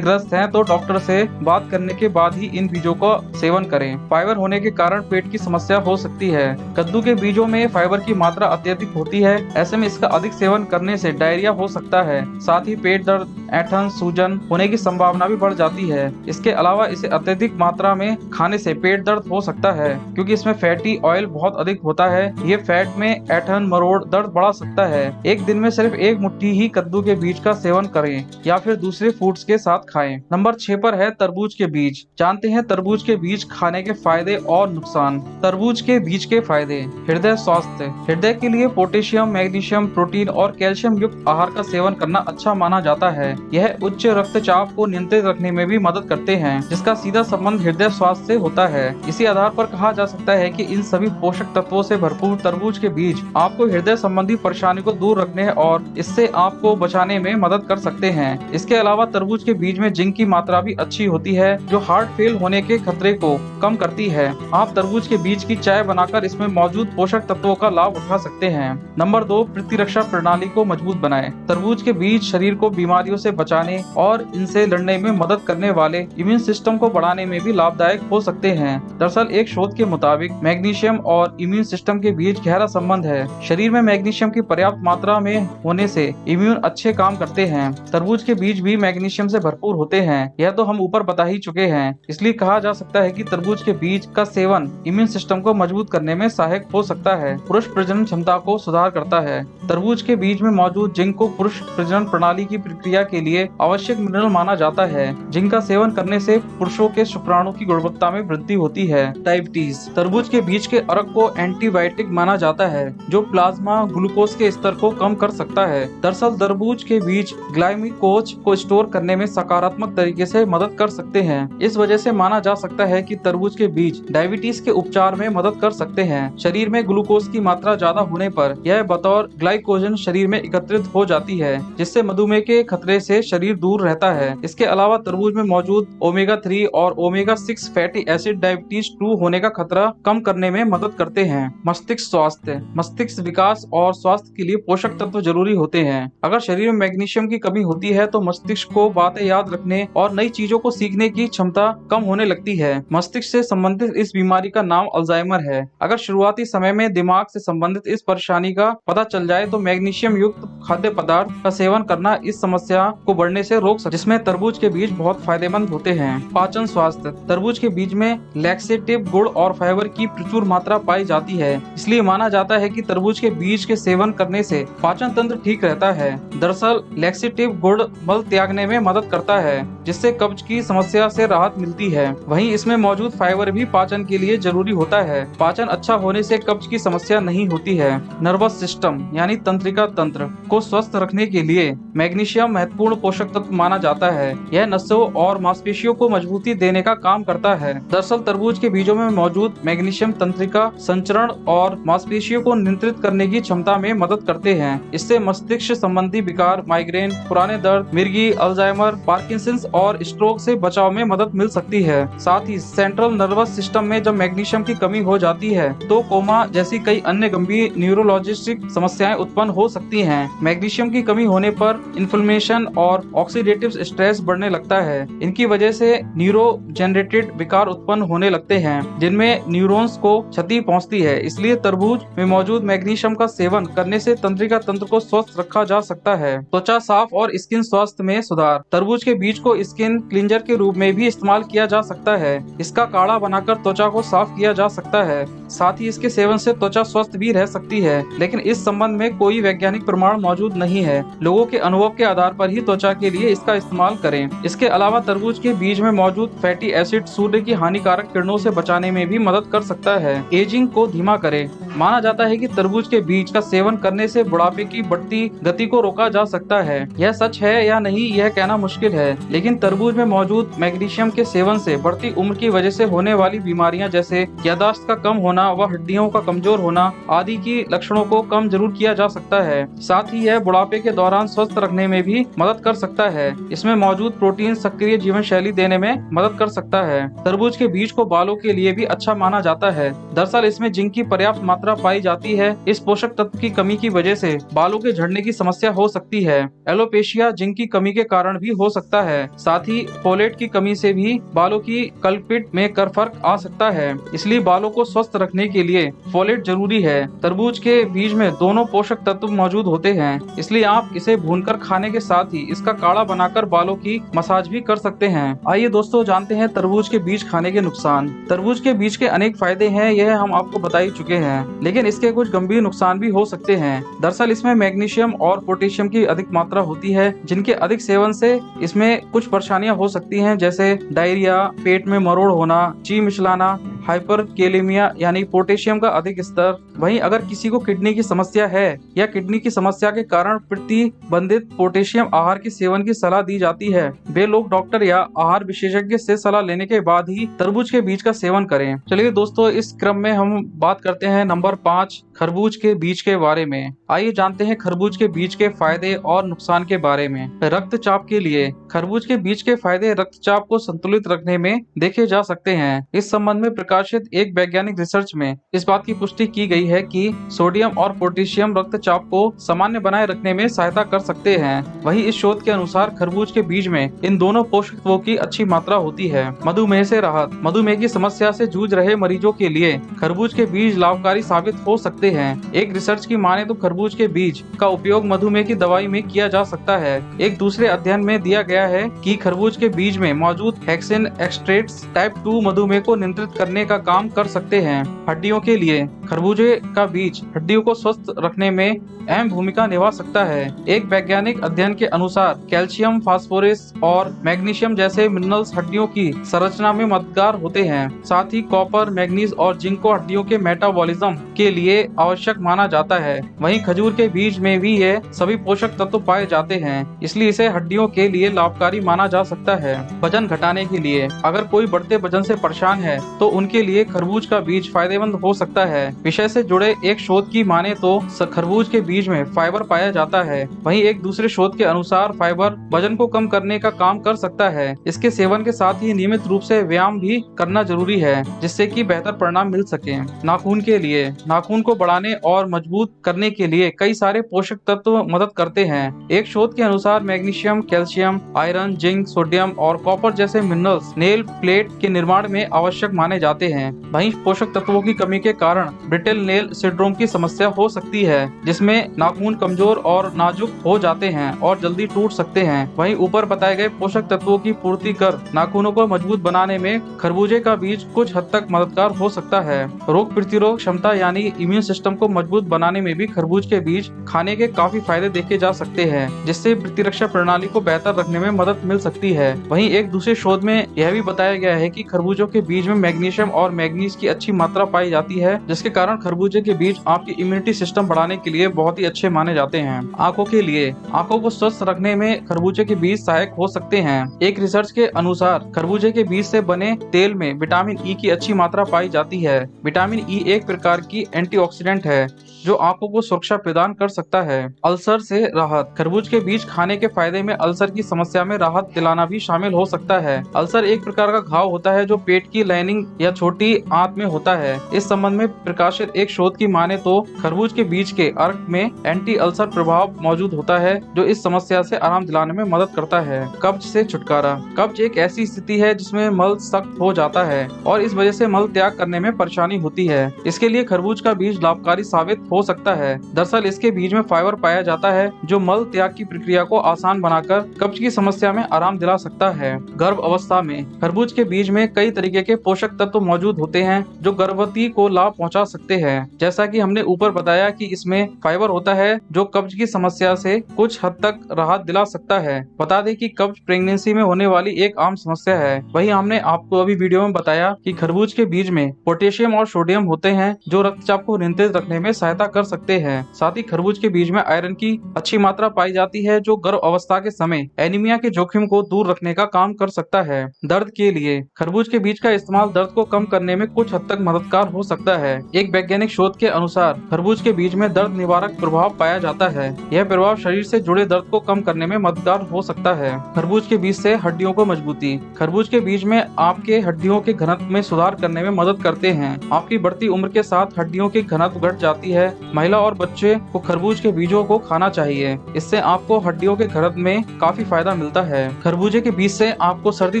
ग्रस्त हैं तो डॉक्टर से बात करने के बाद ही इन बीजों का सेवन करें। फाइबर होने के कारण पेट की समस्या हो सकती है। कद्दू के बीजों में फाइबर की मात्रा अत्यधिक होती है। ऐसे में इसका अधिक सेवन करने से डायरिया हो सकता है। साथ ही पेट दर्द, ऐंठन, सूजन होने की संभावना भी बढ़ जाती है। इसके अलावा इसे अत्यधिक मात्रा में खाने से पेट दर्द हो सकता है, क्योंकि इसमें फैटी ऑयल बहुत अधिक होता है। ये फैट में ऐंठन, मरोड़, दर्द बढ़ा सकता है। एक दिन में सिर्फ एक मुट्ठी ही कद्दू के बीज का सेवन करें या फिर दूसरे फूड्स के साथ खाएं। नंबर 6 पर है तरबूज के बीज। जानते हैं तरबूज के बीज खाने के फायदे और नुकसान। तरबूज के बीज के फायदे। हृदय स्वास्थ्य। हृदय के लिए पोटेशियम, मैग्नीशियम, प्रोटीन और कैल्शियम युक्त आहार का सेवन करना अच्छा माना जाता है। यह उच्च रक्तचाप को नियंत्रित रखने में भी मदद करते हैं, जिसका सीधा संबंध हृदय स्वास्थ्य से होता है। इसी आधार पर कहा जा सकता है कि इन सभी पोषक तत्वों से भरपूर तरबूज के बीज आपको हृदय संबंधी परेशानी को दूर रखने और इससे आपको बचाने में मदद कर सकते हैं। इसके अलावा तरबूज के बीज में जिंक की मात्रा भी अच्छी होती है, जो हार्ट फेल होने के खतरे को कम करती है। आप तरबूज के बीज की चाय बनाकर इसमें मौजूद पोषक तत्वों का लाभ उठा सकते हैं। नंबर 2, प्रतिरक्षा प्रणाली को मजबूत बनाएं। तरबूज के बीज शरीर को बीमारियों से बचाने और इनसे लड़ने में मदद करने वाले इम्यून सिस्टम को बढ़ाने में भी लाभदायक हो सकते हैं। दरअसल एक शोध के मुताबिक मैग्नीशियम और इम्यून सिस्टम के बीच गहरा संबंध है। शरीर में मैग्नीशियम की पर्याप्त मात्रा में होने से इम्यून अच्छे काम करते हैं। तरबूज के बीज भी मैग्नीशियम से भरपूर होते हैं। यह तो हम ऊपर बता ही चुके हैं, इसलिए कहा जा सकता है कि तरबूज के बीज का सेवन इम्यून सिस्टम को मजबूत करने में सहायक हो सकता है। पुरुष प्रजनन क्षमता को सुधार करता है। तरबूज के बीज में मौजूद जिंक को पुरुष प्रजनन प्रणाली की प्रक्रिया के लिए आवश्यक मिनरल माना जाता है। जिंक का सेवन करने से पुरुषों के शुक्राणु की गुणवत्ता में वृद्धि होती है। डायबिटीज। तरबूज के बीज के अर्क को एंटीबायोटिक माना जाता है, जो प्लाज्मा ग्लूकोज के स्तर को कम कर सकता है। दरअसल तरबूज के बीज ग्लाइकोज को स्टोर करने में सकारात्मक तरीके से मदद कर सकते हैं। इस वजह से माना जा सकता है कि तरबूज के बीज डायबिटीज के उपचार में मदद कर सकते हैं। शरीर में ग्लूकोज की मात्रा ज्यादा होने पर यह बतौर ग्लाइकोजन शरीर में एकत्रित हो जाती है, जिससे मधुमेह के खतरे से शरीर दूर रहता है। इसके अलावा तरबूज में मौजूद ओमेगा 3 और ओमेगा 6 फैटी एसिड डायबिटीज 2 होने का खतरा कम करने में मदद करते हैं। मस्तिष्क स्वास्थ्य। मस्तिष्क विकास और स्वास्थ्य के लिए पोषक तत्व जरूरी होते हैं। अगर शरीर में मैग्नीशियम की कमी होती है तो मस्तिष्क को बातें याद रखने और नई चीजों को सीखने की क्षमता कम होने लगती है। मस्तिष्क से संबंधित इस बीमारी का नाम अल्जाइमर है। अगर शुरुआती समय में दिमाग दिमाग से संबंधित इस परेशानी का पता चल जाए तो मैग्नीशियम युक्त खाद्य पदार्थ का सेवन करना इस समस्या को बढ़ने से रोक सकता है, जिसमें तरबूज के बीज बहुत फायदेमंद होते हैं। पाचन स्वास्थ्य। तरबूज के बीज में लैक्सेटिव गुण और फाइबर की प्रचुर मात्रा पाई जाती है, इसलिए माना जाता है कि तरबूज के बीज के सेवन करने से पाचन तंत्र ठीक रहता है। दरअसल लैक्सेटिव गुण मल त्यागने में मदद करता है, जिससे कब्ज की समस्या से राहत मिलती है। वहीं इसमें मौजूद फाइबर भी पाचन के लिए जरूरी होता है। पाचन अच्छा होने से कब्ज की समस्या नहीं होती है। नर्वस सिस्टम यानी तंत्रिका तंत्र को स्वस्थ रखने के लिए मैग्नीशियम महत्वपूर्ण पोषक तत्व माना जाता है। यह नसों और मांसपेशियों को मजबूती देने का काम करता है। दरअसल तरबूज के बीजों में मौजूद मैग्नीशियम तंत्रिका संचरण और मांसपेशियों को नियंत्रित करने की क्षमता में मदद करते हैं। इससे मस्तिष्क संबंधी विकार, माइग्रेन, पुराने दर्द, मिर्गी, अल्जाइमर, पार्किंसंस और स्ट्रोक से बचाव में मदद मिल सकती है। साथ ही सेंट्रल नर्वस सिस्टम में जब मैग्नीशियम की कमी हो जाती है तो कोमा जैसी कई अन्य गंभीर न्यूरोलॉजिस्टिक समस्याएं उत्पन्न हो सकती हैं। मैग्नीशियम की कमी होने पर इन्फ्लेमेशन और ऑक्सीडेटिव स्ट्रेस बढ़ने लगता है। इनकी वजह से न्यूरो जनरेटेड विकार उत्पन्न होने लगते हैं, जिनमें न्यूरॉन्स को क्षति पहुंचती है। इसलिए तरबूज में मौजूद मैग्नीशियम का सेवन करने से तंत्रिका तंत्र को स्वस्थ रखा जा सकता है। त्वचा साफ और स्किन स्वास्थ्य में सुधार। तरबूज के बीज को स्किन क्लींजर के रूप में भी इस्तेमाल किया जा सकता है। इसका काढ़ा बनाकर त्वचा को साफ किया जा सकता है। साथ ही इसके सेवन से त्वचा स्वस्थ भी रह सकती है, लेकिन इस संबंध में कोई वैज्ञानिक प्रमाण मौजूद नहीं है। लोगों के अनुभव के आधार पर ही त्वचा के लिए इसका इस्तेमाल करें। इसके अलावा तरबूज के बीज में मौजूद फैटी एसिड सूर्य की हानिकारक किरणों से बचाने में भी मदद कर सकता है। एजिंग को धीमा करे। माना जाता है कि तरबूज के बीज का सेवन करने से बुढ़ापे की बढ़ती गति को रोका जा सकता है। यह सच है या नहीं यह कहना मुश्किल है, लेकिन तरबूज में मौजूद मैग्नीशियम के सेवन से बढ़ती उम्र की वजह से होने वाली बीमारियां जैसे याददाश्त का कम होना व हड्डियों का कमजोर होना आदि की लक्षणों को कम जरूर किया जा सकता है। साथ ही यह बुढ़ापे के दौरान स्वस्थ रखने में भी मदद कर सकता है। इसमें मौजूद प्रोटीन सक्रिय जीवन शैली देने में मदद कर सकता है। तरबूज के बीज को बालों के लिए भी अच्छा माना जाता है। दरअसल इसमें जिंक की पर्याप्त मात्रा पाई जाती है। इस पोषक तत्व की कमी की वजह से बालों के झड़ने की समस्या हो सकती है। एलोपेशिया जिंक की कमी के कारण भी हो सकता है। साथ ही फोलेट की कमी से भी बालों की कल्पिट में फर्क आ सकता है। इसलिए बालों को स्वस्थ रखने के लिए फोलेट जरूरी है। तरबूज के बीज में दोनों पोषक तत्व मौजूद होते हैं, इसलिए आप इसे भूनकर खाने के साथ ही इसका काढ़ा बनाकर बालों की मसाज भी कर सकते हैं। आइए दोस्तों जानते हैं तरबूज के बीज खाने के नुकसान। तरबूज के बीज के अनेक फायदे हैं, यह हम आपको बता ही चुके हैं, लेकिन इसके कुछ गंभीर नुकसान भी हो सकते हैं। दरअसल इसमें मैग्नीशियम और पोटेशियम की अधिक मात्रा होती है, जिनके अधिक सेवन से इसमें कुछ परेशानियां हो सकती हैं, जैसे डायरिया, पेट में मरोड़ होना, ची मिचलाना, हाइपरकेलेमिया यानी पोटेशियम का अधिक स्तर। वहीं अगर किसी को किडनी की समस्या है या किडनी की समस्या के कारण प्रतिबंधित पोटेशियम आहार के सेवन की सलाह दी जाती है, वे लोग डॉक्टर या आहार विशेषज्ञ से सलाह लेने के बाद ही तरबूज के बीज का सेवन करें। चलिए दोस्तों, इस क्रम में हम बात करते हैं नंबर 5 खरबूज के बीज के बारे में। आइए जानते हैं खरबूज के बीज के फायदे और नुकसान के बारे में। रक्तचाप के लिए खरबूज के बीज के फायदे रक्तचाप को संतुलित रखने में देखे जा सकते हैं। इस संबंध में प्रकाशित एक वैज्ञानिक रिसर्च में इस बात की पुष्टि की गई है कि सोडियम और पोटेशियम रक्तचाप को सामान्य बनाए रखने में सहायता कर सकते हैं। वहीं इस शोध के अनुसार खरबूज के बीज में इन दोनों पोषक तत्वों की अच्छी मात्रा होती है। मधुमेह से राहत। मधुमेह की समस्या से जूझ रहे मरीजों के लिए खरबूज के बीज लाभकारी साबित हो सकते हैं। एक रिसर्च की माने तो खरबूज के बीज का उपयोग मधुमेह की दवाई में किया जा सकता है। एक दूसरे अध्ययन में दिया गया है कि खरबूज के बीज में मौजूद हेक्सेन एक्सट्रैक्ट्स टाइप 2 मधुमेह को नियंत्रित करने का काम कर सकते हैं। हड्डियों के लिए खरबूजे का बीज हड्डियों को स्वस्थ रखने में अहम भूमिका निभा सकता है। एक वैज्ञानिक अध्ययन के अनुसार कैल्शियम, फास्फोरस और मैग्नीशियम जैसे मिनरल्स हड्डियों की संरचना में मददगार होते हैं। साथ ही कॉपर, मैग्नीज और जिंक को हड्डियों के मेटाबॉलिज्म के लिए आवश्यक माना जाता है। वहीं खजूर के बीज में भी ये सभी पोषक तत्व पाए जाते हैं, इसलिए इसे हड्डियों के लिए लाभकारी माना जा सकता है। वजन घटाने के लिए अगर कोई बढ़ते वजन से परेशान है तो उनके लिए खरबूज का बीज फायदेमंद हो सकता है। विषय से जुड़े एक शोध की माने तो खरबूज के बीज में फाइबर पाया जाता है। वहीं एक दूसरे शोध के अनुसार फाइबर वजन को कम करने का काम कर सकता है। इसके सेवन के साथ ही नियमित रूप से व्यायाम भी करना जरूरी है, जिससे कि बेहतर परिणाम मिल सके। नाखून के लिए नाखून को बढ़ाने और मजबूत करने के लिए कई सारे पोषक तत्व मदद करते हैं। एक शोध के अनुसार magnesium, calcium, iron, zinc, sodium और कॉपर जैसे मिनरल्स नेल प्लेट के निर्माण में आवश्यक माने जाते हैं। वहीं पोषक तत्वों की कमी के कारण ब्रिटल नेल सिंड्रोम की समस्या हो सकती है, जिसमें नाखून कमजोर और नाजुक हो जाते हैं और जल्दी टूट सकते हैं। वहीं ऊपर बताए गए पोषक तत्वों की पूर्ति कर नाखूनों को मजबूत बनाने में खरबूजे का बीज कुछ हद तक मददगार हो सकता है। रोग प्रतिरोधक क्षमता यानी इम्यून सिस्टम को मजबूत बनाने में भी खरबूज के बीज खाने के काफी फायदे देखे जा सकते हैं, जिससे प्रतिरक्षा प्रणाली को बेहतर रखने में मदद मिल सकती है। वहीं एक दूसरे शोध में यह भी बताया गया है कि खरबूजों के बीज में मैग्नीशियम और मैग्नीज की अच्छी मात्रा पाई जाती है, जिसके कारण खरबूजे के बीज आपकी इम्यूनिटी सिस्टम बढ़ाने के लिए बहुत ही अच्छे माने जाते हैं। आंखों के लिए आंखों को स्वस्थ रखने में खरबूजे के बीज सहायक हो सकते हैं। एक रिसर्च के अनुसार खरबूजे के बीज से बने तेल में विटामिन ई की अच्छी मात्रा पाई जाती है। विटामिन ई एक प्रकार की एंटीऑक्सीडेंट है जो आंखों को सुरक्षा प्रदान कर सकता है। अल्सर से राहत खरबूज के बीज खाने के फायदे में अल्सर की समस्या में राहत दिलाना भी शामिल हो सकता है। अल्सर एक प्रकार का घाव होता है जो पेट की लाइनिंग या छोटी आंत में होता है। इस संबंध में प्रकाशित एक शोध की माने तो खरबूज के बीज के अर्क में एंटी अल्सर प्रभाव मौजूद होता है, जो इस समस्या से आराम दिलाने में मदद करता है। कब्ज से छुटकारा कब्ज एक ऐसी स्थिति है जिसमें मल सख्त हो जाता है और इस वजह से मल त्याग करने में परेशानी होती है। इसके लिए खरबूज का बीज लाभकारी साबित हो सकता है। दरअसल इसके बीज में फाइबर पाया जाता है जो मल त्याग की प्रक्रिया को आसान बनाकर कब्ज की समस्या में आराम दिला सकता है। गर्भ अवस्था में खरबूज के बीज में कई तरीके के पोषक तत्व मौजूद होते हैं जो गर्भवती को लाभ पहुंचा सकते हैं। जैसा कि हमने ऊपर बताया कि इसमें फाइबर होता है जो कब्ज की समस्या से कुछ हद तक राहत दिला सकता है। बता दें कि कब्ज प्रेगनेंसी में होने वाली एक आम समस्या है। वही हमने आपको अभी वीडियो में बताया कि खरबूज के बीज में पोटेशियम और सोडियम होते हैं जो रक्तचाप को नियंत्रित रखने में सहायता कर सकते हैं। साथ ही खरबूज के बीज में आयरन की अच्छी मात्रा पाई जाती है जो गर्भ अवस्था के समय एनीमिया के जोखिम को दूर रखने का काम कर सकता है। दर्द के लिए खरबूज के बीज का इस्तेमाल दर्द को कम करने में कुछ हद तक मददगार हो सकता है। एक वैज्ञानिक शोध के अनुसार खरबूज के बीज में दर्द निवारक प्रभाव पाया जाता है। यह प्रभाव शरीर से जुड़े दर्द को कम करने में मददगार हो सकता है। खरबूज के बीज से हड्डियों को मजबूती खरबूज के बीज में आपके हड्डियों के घनत्व में सुधार करने में मदद करते हैं। आपकी बढ़ती उम्र के साथ हड्डियों की घनत्व घट जाती है। महिला और बच्चे को खरबूज के बीजों को खाना चाहिए। इससे आपको हड्डियों के घनत्व में काफी फायदा मिलता है। खरबूजे के बीज से आपको सर्दी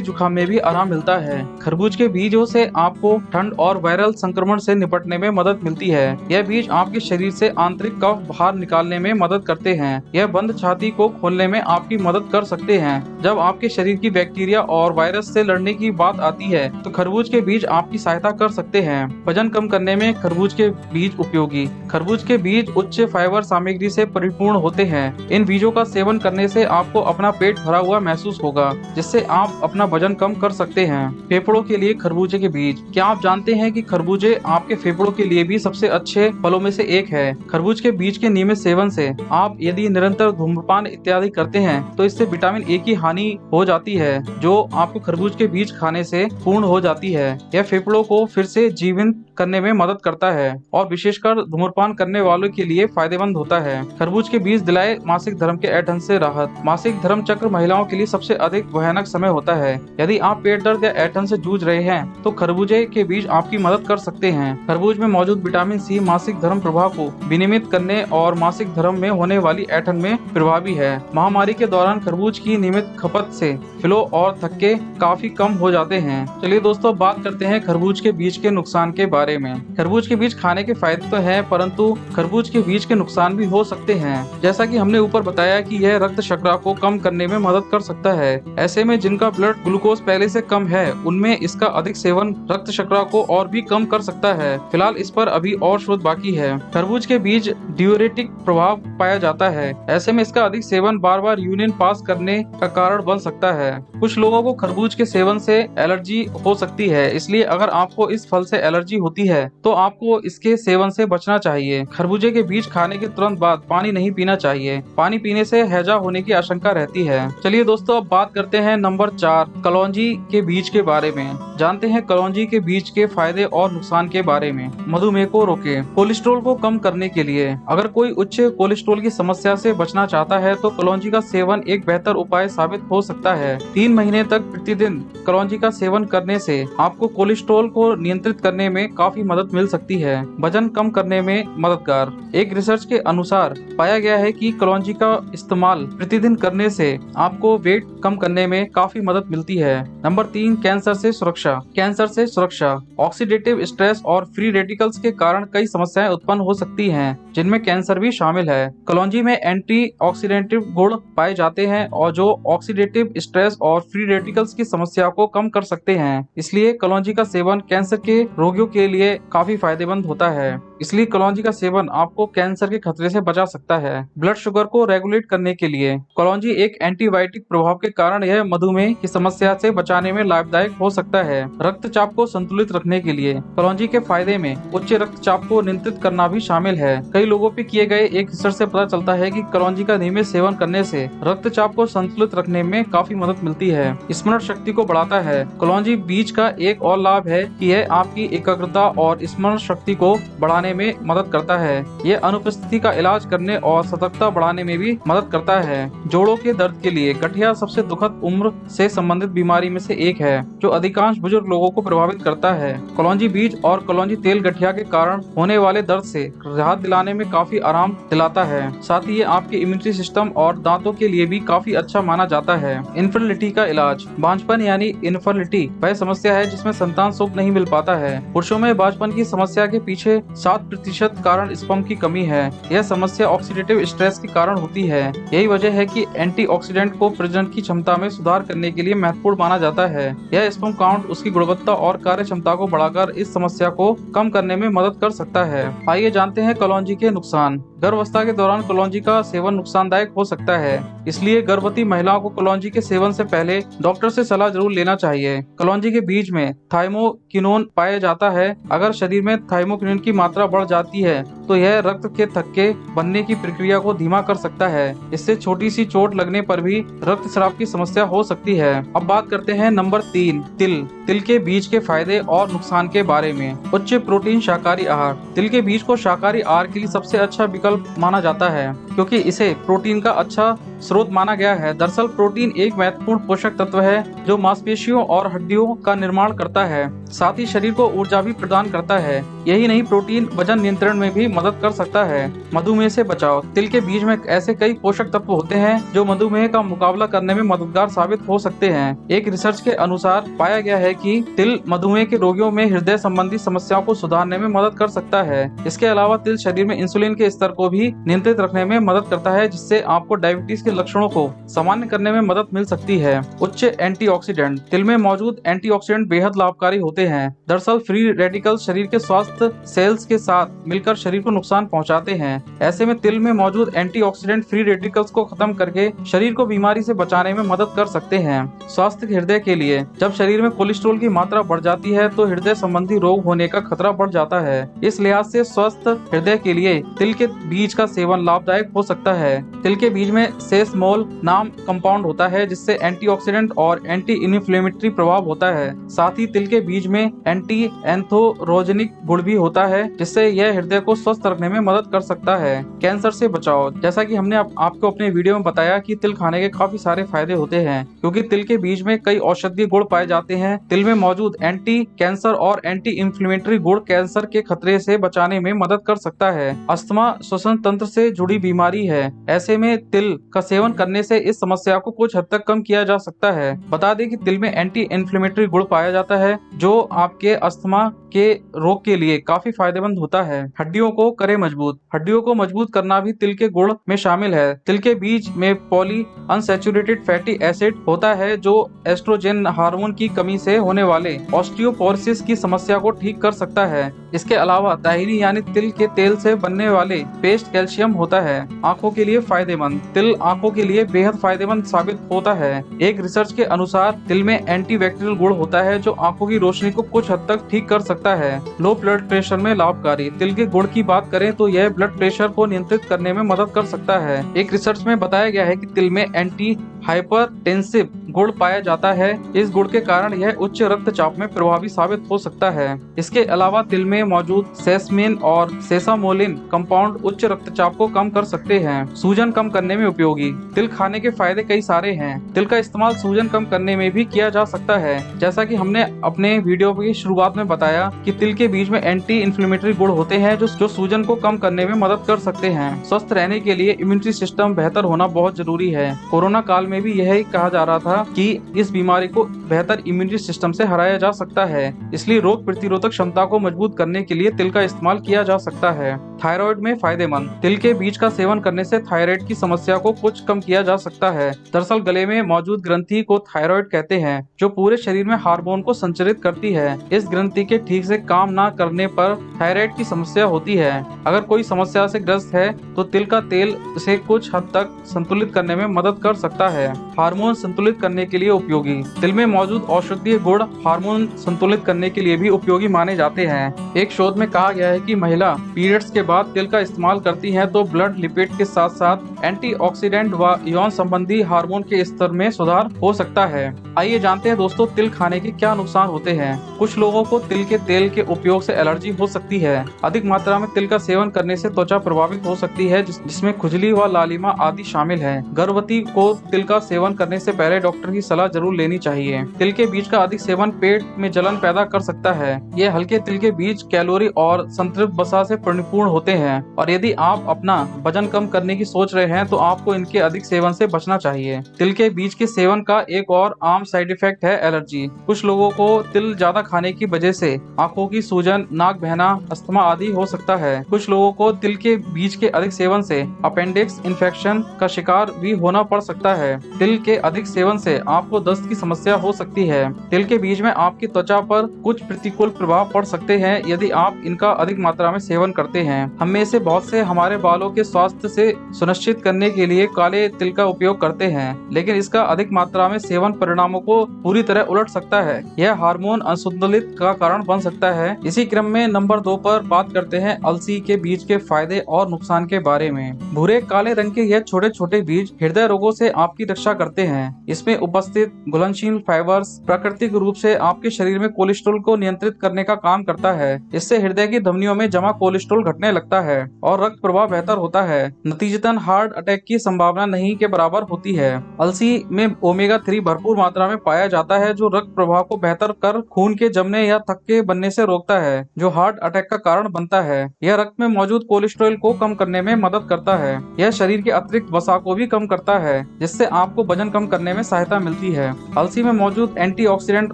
जुकाम में भी आराम मिलता है। खरबूज के बीजों से आपको ठंड और वायरल संक्रमण से निपटने में मदद मिलती है। यह बीज आपके शरीर से आंतरिक कफ बाहर निकालने में मदद करते हैं। यह बंद छाती को खोलने में आपकी मदद कर सकते हैं। जब आपके शरीर की बैक्टीरिया और वायरस से लड़ने की बात आती है तो खरबूज के बीज आपकी सहायता कर सकते हैं। वजन कम करने में खरबूज के बीज उपयोगी खरबूज के बीज उच्च फाइबर सामग्री से परिपूर्ण होते हैं। इन बीजों का सेवन करने से आपको अपना पेट भरा हुआ महसूस होगा, जिससे आप अपना वजन कम कर सकते हैं। फेफड़ों के लिए खरबूजे के बीज क्या आप जानते हैं कि खरबूजे आपके फेफड़ों के लिए भी सबसे अच्छे फलों में से एक है। खरबूज के बीज के नियमित सेवन से आप यदि निरंतर धूम्रपान इत्यादि करते हैं तो इससे विटामिन ए की हानि हो जाती है जो आपको खरबूज के बीज खाने से पूर्ण हो जाती है। यह फेफड़ों को फिर से जीवित करने में मदद करता है और विशेषकर धूम्रपान करने वालों के लिए फायदेमंद होता है। खरबूज के बीज दिलाए मासिक धर्म के ऐंठन से राहत मासिक धर्म चक्र महिलाओं के लिए सबसे अधिक भयानक समय होता है। यदि आप पेट दर्द या ऐंठन से जूझ रहे हैं तो खरबूजे के बीज आपकी मदद कर सकते हैं। खरबूज में मौजूद विटामिन सी मासिक धर्म प्रभाव को विनियमित करने और मासिक धर्म में होने वाली ऐंठन में प्रभावी है। महामारी के दौरान खरबूज की नियमित खपत से फ्लो और थक्के काफी कम हो जाते हैं। चलिए दोस्तों बात करते हैं खरबूज के बीज के नुकसान के बारे में। खरबूज के बीज खाने के फायदे तो हैं, परंतु खरबूज के बीज के नुकसान भी हो सकते हैं। जैसा कि हमने ऊपर बताया कि यह रक्त शर्करा को कम करने में मदद कर सकता है। ऐसे में जिनका ब्लड ग्लूकोज पहले से कम है उनमें इसका अधिक सेवन रक्त शर्करा को और भी कम कर सकता है। फिलहाल इस पर अभी और शोध बाकी है। खरबूज के बीज डाययूरेटिक प्रभाव पाया जाता है। ऐसे में इसका अधिक सेवन बार बार यूरिन पास करने का कारण बन सकता है। कुछ लोगों को खरबूज के सेवन से एलर्जी हो सकती है, इसलिए अगर आपको इस फल से एलर्जी होती होती है तो आपको इसके सेवन से बचना चाहिए। खरबूजे के बीज खाने के तुरंत बाद पानी नहीं पीना चाहिए। पानी पीने से हैजा होने की आशंका रहती है। चलिए दोस्तों, अब बात करते हैं नंबर 4 कलौंजी के बीज के बारे में। जानते हैं कलौंजी के बीज के फायदे और नुकसान के बारे में। मधुमेह को रोके। कोलेस्ट्रॉल को कम करने के लिए अगर कोई उच्च कोलेस्ट्रॉल की समस्या से बचना चाहता है तो कलौंजी का सेवन एक बेहतर उपाय साबित हो सकता है। 3 महीने तक प्रतिदिन कलौंजी का सेवन करने से आपको कोलेस्ट्रॉल को नियंत्रित करने में काफी मदद मिल सकती है। वजन कम करने में मददगार। एक रिसर्च के अनुसार पाया गया है कि कलौंजी का इस्तेमाल प्रतिदिन करने से आपको वेट कम करने में काफी मदद मिलती है। नंबर 3 कैंसर से सुरक्षा। कैंसर से सुरक्षा। ऑक्सीडेटिव स्ट्रेस और फ्री रेडिकल्स के कारण कई समस्याएं उत्पन्न हो सकती हैं, जिनमें कैंसर भी शामिल है। कलौंजी में एंटीऑक्सीडेंटिव गुण पाए जाते हैं और जो ऑक्सीडेटिव स्ट्रेस और फ्री रेडिकल्स की समस्या को कम कर सकते हैं। इसलिए कलौंजी का सेवन कैंसर के रोगियों के लिए काफी फायदेमंद होता है। इसलिए कलौंजी का सेवन आपको कैंसर के खतरे से बचा सकता है। ब्लड शुगर को रेगुलेट करने के लिए कलौंजी एक एंटीबायोटिक प्रभाव के कारण यह मधुमेह की समस्या से बचाने में लाभदायक हो सकता है। रक्तचाप को संतुलित रखने के लिए कलौंजी के फायदे में उच्च रक्तचाप को नियंत्रित करना भी शामिल है। कई लोगों पे किए गए एक रिसर्च से पता चलता है कि कलौंजी का नियमित सेवन करने से रक्तचाप को संतुलित रखने में काफी मदद मिलती है। स्मरण शक्ति को बढ़ाता है। कलौंजी बीज का एक और लाभ है कि यह आपकी एकाग्रता और स्मरण शक्ति को बढ़ाने में मदद करता है। यह अनुपस्थिति का इलाज करने और सतर्कता बढ़ाने में भी मदद करता है। जोड़ों के दर्द के लिए गठिया सबसे दुखद उम्र से संबंधित बीमारी में से एक है, जो अधिकांश बुजुर्ग लोगों को प्रभावित करता है। कलौंजी बीज और कलौंजी तेल गठिया के कारण होने वाले दर्द से राहत दिलाने में काफी आराम दिलाता है। साथ ही ये आपके इम्यूनिटी सिस्टम और दांतों के लिए भी काफी अच्छा माना जाता है। इनफर्टिलिटी का इलाज। बांझपन यानी इनफर्टिलिटी वह समस्या है जिसमें संतान सुख नहीं मिल पाता है। पुरुषों में बांझपन की समस्या के पीछे 7% कारण स्पर्म की कमी है। यह समस्या ऑक्सीडेटिव स्ट्रेस के कारण होती है। यही वजह है कि एंटीऑक्सीडेंट को प्रजनन की क्षमता में सुधार करने के लिए महत्वपूर्ण माना जाता है। यह स्पर्म काउंट उसकी गुणवत्ता और कार्य क्षमता को बढ़ाकर इस समस्या को कम करने में मदद कर सकता है। आइए जानते हैं कलौंजी के नुकसान। गर्भावस्था के दौरान कलौंजी का सेवन नुकसानदायक हो सकता है, इसलिए गर्भवती महिलाओं को कलौंजी के सेवन से पहले डॉक्टर से सलाह जरूर लेना चाहिए। कलौंजी के बीज में थाइमोकिनोन पाया जाता है। अगर शरीर में थाइमोकिनोन की मात्रा बढ़ जाती है तो यह रक्त के थक्के बनने की प्रक्रिया को धीमा कर सकता है। इससे छोटी सी चोट लगने पर भी रक्तस्राव की समस्या हो सकती है। अब बात करते हैं नंबर 3 तिल। तिल के बीज के फायदे और नुकसान के बारे में। उच्च प्रोटीन शाकाहारी आहार। तिल के बीज को शाकाहारी आहार के लिए सबसे अच्छा विकल्प माना जाता है, क्योंकि इसे प्रोटीन का अच्छा स्रोत माना गया है। दरअसल प्रोटीन एक महत्वपूर्ण पोषक तत्व है जो मांसपेशियों और हड्डियों का निर्माण करता है, साथ ही शरीर को ऊर्जा भी प्रदान करता है। यही नहीं, प्रोटीन वजन नियंत्रण में भी मदद कर सकता है। मधुमेह से बचाव। तिल के बीज में ऐसे कई पोषक तत्व होते हैं जो मधुमेह का मुकाबला करने में मददगार साबित हो सकते हैं। एक रिसर्च के अनुसार पाया गया है कि तिल मधुमेह के रोगियों में हृदय संबंधी समस्याओं को सुधारने में मदद कर सकता है। इसके अलावा तिल शरीर में इंसुलिन के स्तर को भी नियंत्रित रखने में मदद करता है, जिससे आपको डायबिटीज के लक्षणों को सामान्य करने में मदद मिल सकती है। उच्च एंटीऑक्सीडेंट। तिल में मौजूद एंटीऑक्सीडेंट बेहद लाभकारी होते हैं। दरअसल फ्री रेडिकल शरीर के स्वास्थ्य सेल्स के साथ मिलकर शरीर को नुकसान पहुंचाते हैं। ऐसे में तिल में मौजूद एंटीऑक्सीडेंट फ्री रेडिकल्स को खत्म करके शरीर को बीमारी से बचाने में मदद कर सकते हैं। स्वास्थ्य हृदय के लिए। जब शरीर में कोलेस्ट्रॉल की मात्रा बढ़ जाती है तो हृदय संबंधी रोग होने का खतरा बढ़ जाता है। इस लिहाज से स्वस्थ हृदय के लिए तिल के बीज का सेवन लाभदायक हो सकता है। तिल के बीज में सेसमोल नाम कंपाउंड होता है, जिससे एंटीऑक्सीडेंट और एंटी इन्फ्लेमेटरी प्रभाव होता है। साथ ही तिल के बीज में एंटी एंथोरोजेनिक गुण भी होता है, जिससे यह हृदय को स्वस्थ रखने में मदद कर सकता है। कैंसर से बचाव। जैसा कि हमने आपको अपने वीडियो में बताया कि तिल खाने के काफी सारे फायदे होते हैं, क्योंकि तिल के बीज में कई औषधीय गुण पाए जाते हैं। तिल में मौजूद एंटी कैंसर और एंटी इन्फ्लेमेटरी गुण कैंसर के खतरे से बचाने में मदद कर सकता है। अस्थमा श्वसन तंत्र से जुड़ी बीमारी है, ऐसे में तिल का सेवन करने से इस समस्या को कुछ हद तक कम किया जा सकता है। बता दें कि तिल में एंटी इन्फ्लेमेटरी गुण पाया जाता है, जो आपके अस्थमा के रोग के लिए काफी फायदेमंद होता है। हड्डियों को करे मजबूत। हड्डियों को मजबूत करना भी तिल के गुण में शामिल है। तिल के बीज में पॉली अनसैचुरेटेड फैटी एसिड होता है, जो एस्ट्रोजन हार्मोन की कमी से होने वाले ऑस्टियोपोरोसिस की समस्या को ठीक कर सकता है। इसके अलावा ताहीनी यानी तिल के तेल से बनने वाले पेस्ट कैल्शियम होता है, आंखों के लिए फायदेमंद। तिल आंखों के लिए बेहद फायदेमंद साबित होता है। एक रिसर्च के अनुसार तिल में एंटीबैक्टीरियल गुण होता है जो आंखों की रोशनी को कुछ हद तक ठीक कर सकता है। लो ब्लड प्रेशर में लाभकारी। तिल के गुण की बात करें तो यह ब्लड प्रेशर को नियंत्रित करने में मदद कर सकता है। एक रिसर्च में बताया गया है कि तिल में एंटी हाइपरटेंसिव गुण पाया जाता है। इस गुण के कारण यह उच्च रक्तचाप में प्रभावी साबित हो सकता है। इसके अलावा तिल में मौजूद सेसमिन और सेसामोलिन कंपाउंड उच्च रक्तचाप को कम कर सकते हैं। सूजन कम करने में उपयोगी। तिल खाने के फायदे कई सारे हैं। तिल का इस्तेमाल सूजन कम करने में भी किया जा सकता है। जैसा कि हमने अपने वीडियो की शुरुआत में बताया कि तिल के बीज में एंटी इन्फ्लेमेटरी गुण होते हैं जो सूजन को कम करने में मदद कर सकते हैं। स्वस्थ रहने के लिए इम्यूनिटी सिस्टम बेहतर होना बहुत जरूरी है। कोरोना काल में भी यही कहा जा रहा था कि इस बीमारी को बेहतर इम्यूनिटी सिस्टम से हराया जा सकता है। इसलिए रोग प्रतिरोधक क्षमता को मजबूत करने के लिए तिल का इस्तेमाल किया जा सकता है। थायराइड में फायदेमंद। तिल के बीज का सेवन करने से थायराइड की समस्या को कुछ कम किया जा सकता है। दरअसल गले में मौजूद ग्रंथि को थायराइड कहते हैं जो पूरे शरीर में हार्मोन को संचरित करती है। इस ग्रंथि के ठीक से काम न करने पर थायराइड की समस्या होती है। अगर कोई समस्या से ग्रस्त है तो तिल का तेल इसे कुछ हद तक संतुलित करने में मदद कर सकता है। हार्मोन संतुलित करने के लिए उपयोगी। तिल में मौजूद औषधीय गुण हार्मोन संतुलित करने के लिए भी उपयोगी माने जाते हैं। एक शोध में कहा गया है कि महिला पीरियड्स के बाद तिल का इस्तेमाल करती हैं तो ब्लड लिपिड के साथ साथ एंटीऑक्सीडेंट व यौन संबंधी हार्मोन के स्तर में सुधार हो सकता है। आइए जानते हैं दोस्तों तिल खाने के क्या नुकसान होते हैं। कुछ लोगों को तिल के तेल के उपयोग से एलर्जी हो सकती है। अधिक मात्रा में तिल का सेवन करने से त्वचा प्रभावित हो सकती है जिसमें खुजली व लालिमा आदि शामिल है। गर्भवती को तिल का सेवन करने से पहले डॉक्टर की सलाह जरूर लेनी चाहिए। तिल के बीज का अधिक सेवन पेट में जलन पैदा कर सकता है। यह हल्के तिल के बीज कैलोरी और संतृप्त वसा से परिपूर्ण होते हैं और यदि आप अपना वजन कम करने की सोच रहे हैं तो आपको इनके अधिक सेवन से बचना चाहिए। तिल के बीज के सेवन का एक और आम साइड इफेक्ट है एलर्जी। कुछ लोगों को तिल ज्यादा खाने की वजह से आंखों की सूजन, नाक बहना, अस्थमा आदि हो सकता है। कुछ लोगों को तिल के बीज के अधिक सेवन से अपेंडिक्स इन्फेक्शन का शिकार भी होना पड़ सकता है। तिल के अधिक सेवन से आपको दस्त की समस्या हो सकती है। तिल के बीज में आपकी त्वचा पर कुछ प्रतिकूल प्रभाव पड़ सकते हैं यदि आप इनका अधिक मात्रा में सेवन करते हैं। हम में से बहुत से हमारे बालों के स्वास्थ्य से सुनिश्चित करने के लिए काले तिल का उपयोग करते हैं, लेकिन इसका अधिक मात्रा में सेवन परिणामों को पूरी तरह उलट सकता है। यह हार्मोन असंतुलित का कारण बन सकता है। इसी क्रम में नंबर 2 पर बात करते हैं अलसी के बीज के फायदे और नुकसान के बारे में। भूरे काले रंग के यह छोटे छोटे बीज हृदय रोगों से आपकी रक्षा करते हैं। इसमें उपस्थित घुलनशील फाइबर्स प्राकृतिक रूप से आपके शरीर में कोलेस्ट्रॉल को नियंत्रित करने का काम करता है। इससे हृदय की धमनियों में जमा कोलेस्ट्रॉल घटने लगता है और रक्त प्रवाह बेहतर होता है। नतीजतन हार्ट अटैक की संभावना नहीं के बराबर होती है। अलसी में ओमेगा 3 भरपूर मात्रा में पाया जाता है जो रक्त प्रवाह को बेहतर कर खून के जमने या थक्के बनने से रोकता है जो हार्ट अटैक का कारण बनता है। यह रक्त में मौजूद कोलेस्ट्रॉल को कम करने में मदद करता है। यह शरीर के अतिरिक्त वसा को भी कम करता है जिससे आपको वजन कम करने में सहायता मिलती है। अलसी में मौजूद एंटीऑक्सीडेंट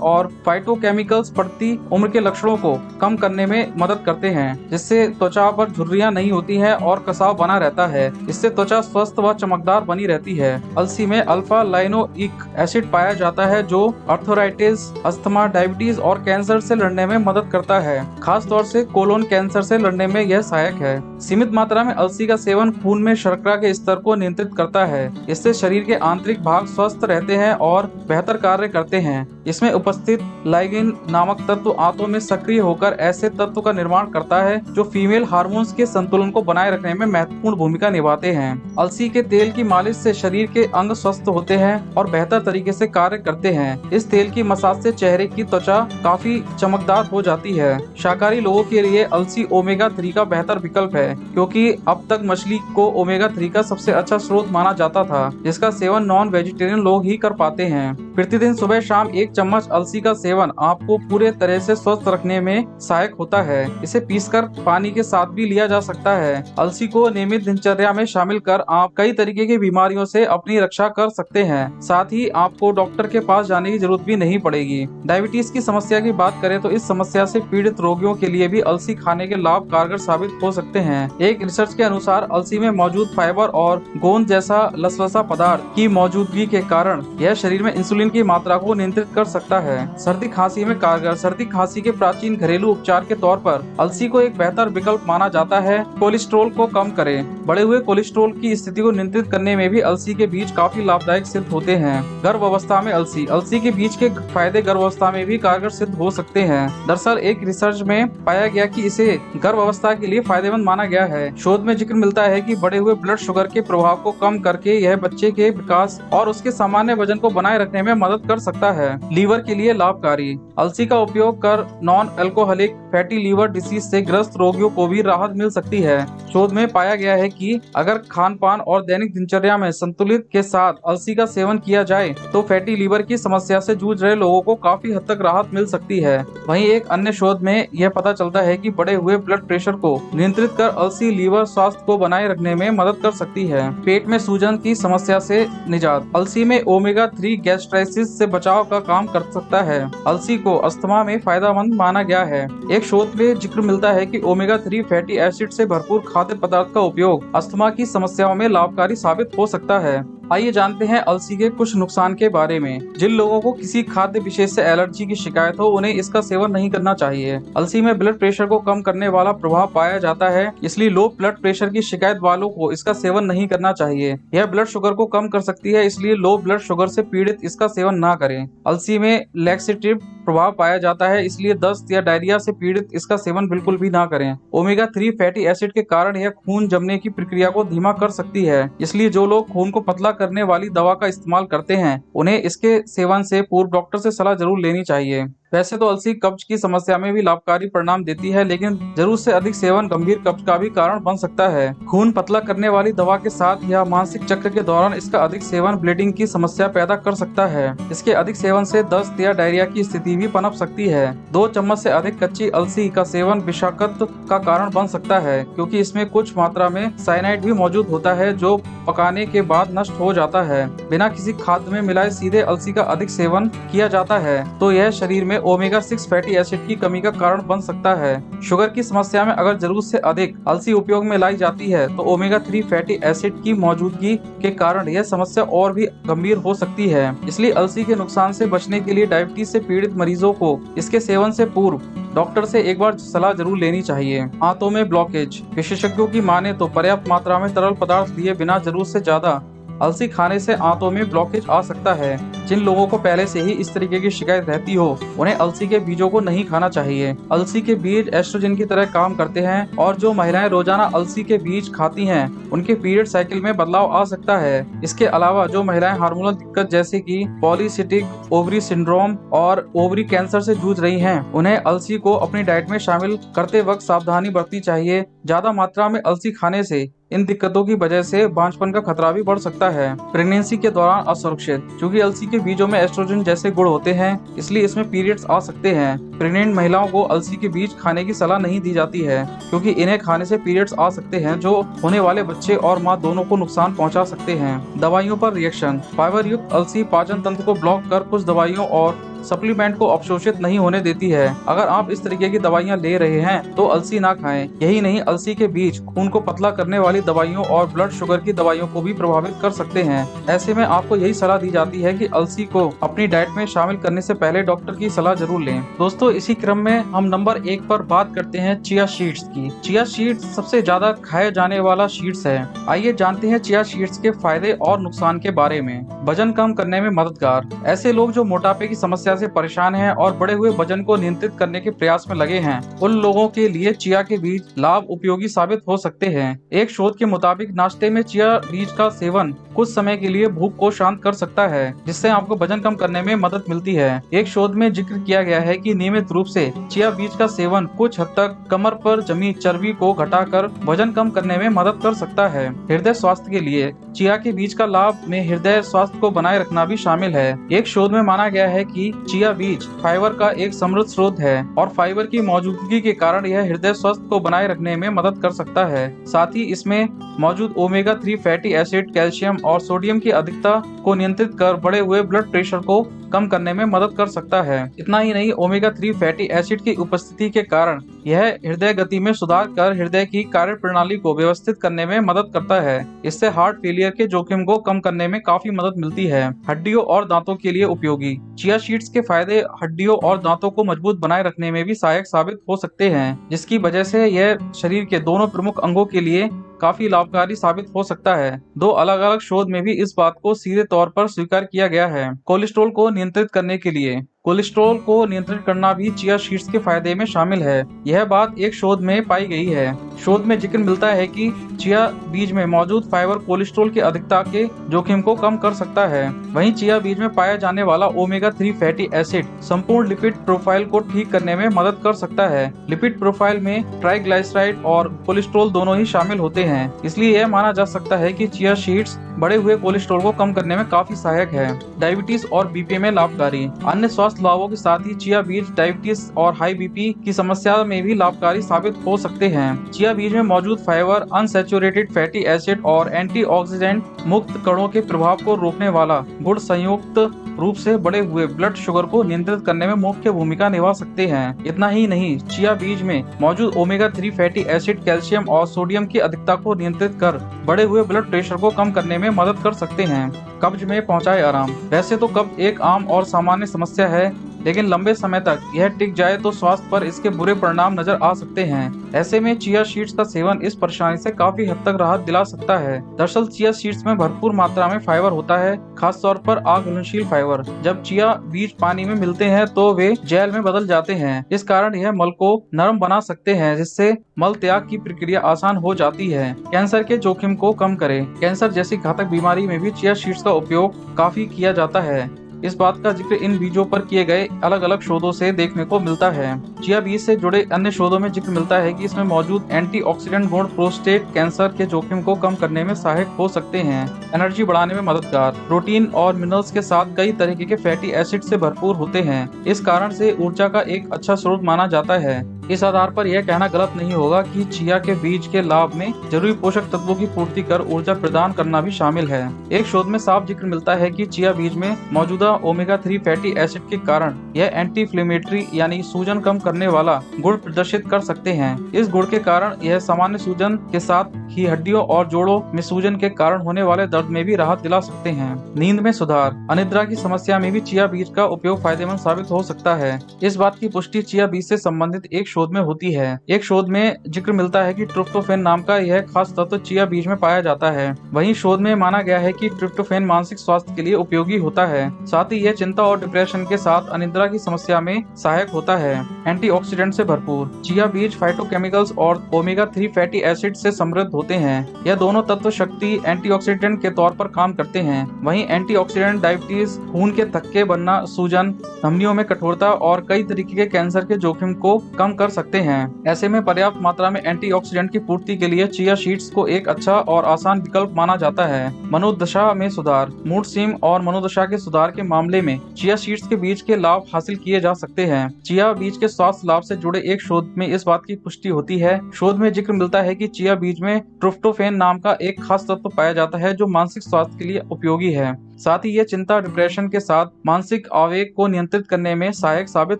और फाइटोकेमिकल्स बढ़ती उम्र के लक्षणों को कम करने में मदद करते हैं जिससे त्वचा पर झुर्रियां नहीं होती हैं और कसाव बना रहता है। इससे त्वचा स्वस्थ व चमकदार बनी रहती है। अलसी में अल्फा लाइनोइक एसिड पाया जाता है जो आर्थराइटिस, अस्थमा, डायबिटीज और कैंसर से लड़ने में मदद करता है। खास तौर से कोलोन कैंसर से लड़ने में यह सहायक है। सीमित मात्रा में अलसी का सेवन खून में शर्करा के स्तर को नियंत्रित करता है। इससे शरीर के आंतरिक भाग स्वस्थ रहते हैं और बेहतर कार्य करते हैं। इसमें उपस्थित लाइगिन नामक तत्व आंतों में सक्रिय होकर ऐसे तत्व का निर्माण करता है जो फीमेल हार्मोन्स के संतुलन को बनाए रखने में महत्वपूर्ण भूमिका निभाते हैं। अलसी के तेल की मालिश से शरीर के अंग स्वस्थ होते हैं और बेहतर तरीके से कार्य करते हैं। इस तेल की मसाज से चेहरे की त्वचा काफी चमकदार हो जाती है। शाकाहारी लोगों के लिए अलसी ओमेगा 3 का बेहतर विकल्प है क्योंकि अब तक मछली को ओमेगा 3 का सबसे अच्छा स्रोत माना जाता था जिसका सेवन नॉन वेजिटेरियन लोग ही कर पाते हैं। प्रतिदिन सुबह शाम 1 चम्मच अलसी का सेवन आपको पूरे तरह से स्वस्थ रखने में सहायक होता है। इसे पीसकर पानी के साथ भी लिया जा सकता है। अलसी को नियमित दिनचर्या में शामिल कर आप कई तरीके की बीमारियों से अपनी रक्षा कर सकते हैं। साथ ही आपको डॉक्टर के पास जाने की जरूरत भी नहीं पड़ेगी। डायबिटीज की समस्या की बात करें तो इस समस्या से पीड़ित रोगियों के लिए भी अलसी खाने के लाभ कारगर साबित हो सकते हैं। एक रिसर्च के अनुसार अलसी में मौजूद फाइबर और गोंद जैसा लसलसा पदार्थ की मौजूदगी के कारण यह शरीर में इंसुलिन की मात्रा को नियंत्रित कर सकता है। सर्दी खांसी में कारगर। सर्दी खांसी के प्राचीन घरेलू उपचार के तौर पर अलसी को एक बेहतर विकल्प माना जाता है कोलेस्ट्रॉल को कम करे। बढ़े हुए कोलेस्ट्रॉल की स्थिति को नियंत्रित करने में भी अलसी के बीज काफी लाभदायक सिद्ध होते हैं। गर्भावस्था में अलसी के बीज के फायदे गर्भावस्था में भी कारगर सिद्ध हो सकते हैं। दरअसल एक रिसर्च में पाया गया कि इसे गर्भावस्था के लिए फायदेमंद माना गया है। शोध में जिक्र मिलता है कि बढ़े हुए ब्लड शुगर के प्रभाव को कम करके यह बच्चे के विकास और उसके सामान्य वजन को बनाए रखने में मदद कर सकता है। लीवर के लिए लाभकारी अलसी का उपयोग कर non alcoholic fatty liver disease से ग्रस्त रोगियों को भी राहत मिल सकती है। शोध में पाया गया है कि अगर खान पान और दैनिक दिनचर्या में संतुलित के साथ अलसी का सेवन किया जाए तो फैटी लीवर की समस्या से जूझ रहे लोगों को काफी हद तक राहत मिल सकती है। वहीं एक अन्य शोध में यह पता चलता है कि बढ़े हुए ब्लड प्रेशर को नियंत्रित कर अलसी लीवर स्वास्थ्य को बनाए रखने में मदद कर सकती है। पेट में सूजन की समस्या से निजात अलसी में ओमेगा 3 गैस्ट्राइटिस से बचाव का काम कर सकता है। अलसी को अस्थमा में फायदेमंद माना गया है। एक शोध में जिक्र मिलता है कि ओमेगा 3 फैटी एसिड से भरपूर खाद्य पदार्थ का उपयोग अस्थमा की समस्याओं में लाभकारी साबित हो सकता है। आइए जानते हैं अलसी के कुछ नुकसान के बारे में। जिन लोगों को किसी खाद्य विशेष से एलर्जी की शिकायत हो उन्हें इसका सेवन नहीं करना चाहिए। अलसी में ब्लड प्रेशर को कम करने वाला प्रभाव पाया जाता है, इसलिए लो ब्लड प्रेशर की शिकायत वालों को इसका सेवन नहीं करना चाहिए। यह ब्लड शुगर को कम कर सकती है, इसलिए लो ब्लड शुगर से पीड़ित इसका सेवन ना करें। अलसी में लैक्सेटिव प्रभाव पाया जाता है, इसलिए दस्त या डायरिया से पीड़ित इसका सेवन बिल्कुल भी ना करें। ओमेगा 3 फैटी एसिड के कारण यह खून जमने की प्रक्रिया को धीमा कर सकती है, इसलिए जो लोग खून को पतला करने वाली दवा का इस्तेमाल करते हैं उन्हें इसके सेवन से पूर्व डॉक्टर से सलाह जरूर लेनी चाहिए। वैसे तो अलसी कब्ज की समस्या में भी लाभकारी परिणाम देती है, लेकिन जरूरत से अधिक सेवन गंभीर कब्ज का भी कारण बन सकता है। खून पतला करने वाली दवा के साथ या मानसिक चक्र के दौरान इसका अधिक सेवन ब्लीडिंग की समस्या पैदा कर सकता है। इसके अधिक सेवन से दस्त या डायरिया की स्थिति भी पनप सकती है। 2 चम्मच से अधिक कच्ची अलसी का सेवन विषाक्त का कारण बन सकता है, क्योंकि इसमें कुछ मात्रा में साइनाइड भी मौजूद होता है जो पकाने के बाद नष्ट हो जाता है। बिना किसी खाद्य में मिलाए सीधे अलसी का अधिक सेवन किया जाता है तो यह शरीर में ओमेगा 6 फैटी एसिड की कमी का कारण बन सकता है। शुगर की समस्या में अगर जरूरत से अधिक अलसी उपयोग में लाई जाती है तो ओमेगा 3 फैटी एसिड की मौजूदगी के कारण यह समस्या और भी गंभीर हो सकती है। इसलिए अलसी के नुकसान से बचने के लिए डायबिटीज से पीड़ित मरीजों को इसके सेवन से पूर्व डॉक्टर से एक बार सलाह जरूर लेनी चाहिए। आंतों में ब्लॉकेज विशेषज्ञों की माने तो पर्याप्त मात्रा में तरल पदार्थ लिए बिना जरूरत से ज्यादा अलसी खाने से आंतों में ब्लॉकेज आ सकता है। जिन लोगों को पहले से ही इस तरीके की शिकायत रहती हो उन्हें अलसी के बीजों को नहीं खाना चाहिए। अलसी के बीज एस्ट्रोजन की तरह काम करते हैं और जो महिलाएं रोजाना अलसी के बीज खाती हैं उनके पीरियड साइकिल में बदलाव आ सकता है। इसके अलावा जो महिलाएं हार्मोनल दिक्कत जैसे कि पॉलीसिस्टिक ओवरी सिंड्रोम और ओवरी कैंसर से जूझ रही हैं उन्हें अलसी को अपनी डाइट में शामिल करते वक्त सावधानी बरतनी चाहिए। ज्यादा मात्रा में अलसी खाने से इन दिक्कतों की वजह से बांझपन का खतरा भी बढ़ सकता है। प्रेगनेंसी के दौरान असुरक्षित क्योंकि अलसी के बीजों में एस्ट्रोजन जैसे गुण होते हैं, इसलिए इसमें पीरियड्स आ सकते हैं। प्रेग्नेंट महिलाओं को अलसी के बीज खाने की सलाह नहीं दी जाती है क्योंकि इन्हें खाने से पीरियड्स आ सकते हैं जो होने वाले बच्चे और माँ दोनों को नुकसान पहुंचा सकते हैं। दवाइयों पर रिएक्शन फाइबर युक्त अलसी पाचन तंत्र को ब्लॉक कर कुछ दवाइयों और सप्लीमेंट को अवशोषित नहीं होने देती है। अगर आप इस तरीके की दवाइयां ले रहे हैं तो अलसी ना खाएं। यही नहीं, अलसी के बीज खून को पतला करने वाली दवाइयों और ब्लड शुगर की दवाइयों को भी प्रभावित कर सकते हैं। ऐसे में आपको यही सलाह दी जाती है कि अलसी को अपनी डाइट में शामिल करने से पहले डॉक्टर की सलाह जरूर लें। दोस्तों, इसी क्रम में हम नंबर 1 पर बात करते हैं चिया सीड्स की। चिया सीड्स सबसे ज्यादा खाए जाने वाला सीड्स है। आइए जानते हैं चिया सीड्स के फायदे और नुकसान के बारे में। वजन कम करने में मददगार। ऐसे लोग जो मोटापे की समस्या से परेशान हैं और बढ़े हुए वजन को नियंत्रित करने के प्रयास में लगे हैं उन लोगों के लिए चिया के बीज लाभ उपयोगी साबित हो सकते हैं। एक शोध के मुताबिक नाश्ते में चिया बीज का सेवन कुछ समय के लिए भूख को शांत कर सकता है, जिससे आपको वजन कम करने में मदद मिलती है। एक शोध में जिक्र किया गया है कि नियमित रूप से चिया बीज का सेवन कुछ हद तक कमर पर जमी चर्बी को घटाकर वजन कम करने में मदद कर सकता है। हृदय स्वास्थ्य के लिए चिया के बीज का लाभ में हृदय स्वास्थ्य को बनाए रखना भी शामिल है। एक शोध में माना गया है कि चिया बीज फाइबर का एक समृद्ध स्रोत है और फाइबर की मौजूदगी के कारण यह हृदय स्वास्थ्य को बनाए रखने में मदद कर सकता है। साथ ही इसमें मौजूद ओमेगा 3 फैटी एसिड कैल्शियम और सोडियम की अधिकता को नियंत्रित कर बढ़े हुए ब्लड प्रेशर को कम करने में मदद कर सकता है। इतना ही नहीं, ओमेगा 3 फैटी एसिड की उपस्थिति के कारण यह हृदय गति में सुधार कर हृदय की कार्य प्रणाली को व्यवस्थित करने में मदद करता है। इससे हार्ट फेलियर के जोखिम को कम करने में काफी मदद मिलती है। हड्डियों और दांतों के लिए उपयोगी। चिया सीड्स के फायदे हड्डियों और दांतों को मजबूत बनाए रखने में भी सहायक साबित हो सकते हैं, जिसकी वजह से यह शरीर के दोनों प्रमुख अंगों के लिए काफी लाभकारी साबित हो सकता है। दो अलग अलग शोध में भी इस बात को सीधे तौर पर स्वीकार किया गया है। कोलेस्ट्रॉल को नियंत्रित करने के लिए। कोलेस्ट्रॉल को नियंत्रित करना भी चिया सीड्स के फायदे में शामिल है। यह बात एक शोध में पाई गई है। शोध में जिक्र मिलता है कि चिया बीज में मौजूद फाइबर कोलेस्ट्रॉल की अधिकता के जोखिम को कम कर सकता है। वहीं चिया बीज में पाया जाने वाला ओमेगा 3 फैटी एसिड संपूर्ण लिपिड प्रोफाइल को ठीक करने में मदद कर सकता है। लिपिड प्रोफाइल में ट्राइग्लिसराइड और कोलेस्ट्रॉल दोनों ही शामिल होते हैं, इसलिए यह माना जा सकता है कि चिया सीड्स बढ़े हुए कोलेस्ट्रॉल को कम करने में काफी सहायक है। डायबिटीज और बीपी में लाभकारी। अन्य स्वास्थ्य लाभों के साथ ही चिया बीज डायबिटीज और हाई बीपी की समस्या में भी लाभकारी साबित हो सकते हैं। चिया बीज में मौजूद फाइबर अनसैचुरेटेड फैटी एसिड और एंटीऑक्सीडेंट मुक्त कणों के प्रभाव को रोकने वाला गुण संयुक्त रूप से बढ़े हुए ब्लड शुगर को नियंत्रित करने में मुख्य भूमिका निभा सकते हैं। इतना ही नहीं, चिया बीज में मौजूद ओमेगा 3 फैटी एसिड कैल्शियम और सोडियम की अधिकता को नियंत्रित कर बढ़े हुए ब्लड प्रेशर को कम करने में मदद कर सकते हैं। कब्ज में पहुंचाए आराम। वैसे तो कब्ज एक आम और सामान्य समस्या है, लेकिन लंबे समय तक यह टिक जाए तो स्वास्थ्य पर इसके बुरे परिणाम नजर आ सकते हैं। ऐसे में चिया सीड्स का सेवन इस परेशानी से काफी हद तक राहत दिला सकता है। दरअसल चिया सीड्स में भरपूर मात्रा में फाइबर होता है, खास तौर पर आघूलनशील फाइबर। जब चिया बीज पानी में मिलते हैं तो वे जेल में बदल जाते हैं। इस कारण यह मल को नरम बना सकते हैं, जिससे मल त्याग की प्रक्रिया आसान हो जाती है। कैंसर के जोखिम को कम करे। कैंसर जैसी घातक बीमारी में भी चिया सीड्स का उपयोग काफी किया जाता है। इस बात का जिक्र इन बीजों पर किए गए अलग अलग शोधों से देखने को मिलता है। चिया बीज से जुड़े अन्य शोधों में जिक्र मिलता है कि इसमें मौजूद एंटीऑक्सीडेंट गुण प्रोस्टेट कैंसर के जोखिम को कम करने में सहायक हो सकते हैं। एनर्जी बढ़ाने में मददगार। प्रोटीन और मिनरल्स के साथ कई तरीके के फैटी एसिड से भरपूर होते हैं, इस कारण से ऊर्जा का एक अच्छा स्रोत माना जाता है। इस आधार पर यह कहना गलत नहीं होगा कि चिया के बीज के लाभ में जरूरी पोषक तत्वों की पूर्ति कर ऊर्जा प्रदान करना भी शामिल है। एक शोध में साफ जिक्र मिलता है कि चिया बीज में मौजूदा ओमेगा 3 फैटी एसिड के कारण यह एंटी इन्फ्लेमेटरी यानी सूजन कम करने वाला गुण प्रदर्शित कर सकते हैं। इस गुण के कारण यह सामान्य सूजन के साथ ही हड्डियों और जोड़ों में सूजन के कारण होने वाले दर्द में भी राहत दिला सकते हैं। नींद में सुधार। अनिद्रा की समस्या में भी चिया बीज का उपयोग फायदेमंद साबित हो सकता है। इस बात की पुष्टि चिया बीज से संबंधित एक शोध में होती है। एक शोध में जिक्र मिलता है कि ट्रिप्टोफैन नाम का यह खास तत्व चिया बीज में पाया जाता है। वहीं शोध में माना गया है कि ट्रिप्टोफैन मानसिक स्वास्थ्य के लिए उपयोगी होता है। साथ ही यह चिंता और डिप्रेशन के साथ अनिद्रा की समस्या में सहायक होता है। एंटीऑक्सीडेंट से भरपूर। चिया बीज फाइटोकेमिकल्स और ओमेगा 3 फैटी एसिड से समृद्ध होते हैं। यह दोनों तत्व शक्ति एंटीऑक्सीडेंट के तौर पर काम करते हैं। वहीं एंटीऑक्सीडेंट डायबिटीज, खून के थक्के बनना, सूजन, धमनियों में कठोरता और कई तरीके के कैंसर के जोखिम को कम कर सकते हैं। ऐसे में पर्याप्त मात्रा में एंटीऑक्सीडेंट की पूर्ति के लिए चिया सीड्स को एक अच्छा और आसान विकल्प माना जाता है। मनोदशा में सुधार। मूड स्विंग और मनोदशा के सुधार के मामले में चिया सीड्स के बीज के लाभ हासिल किए जा सकते हैं। चिया बीज के स्वास्थ्य लाभ से जुड़े एक शोध में इस बात की पुष्टि होती है। शोध में जिक्र मिलता है कि चिया बीज में ट्रिप्टोफैन नाम का एक खास तत्व पाया जाता है जो मानसिक स्वास्थ्य के लिए उपयोगी है। साथ ही यह चिंता, डिप्रेशन के साथ मानसिक आवेग को नियंत्रित करने में सहायक साबित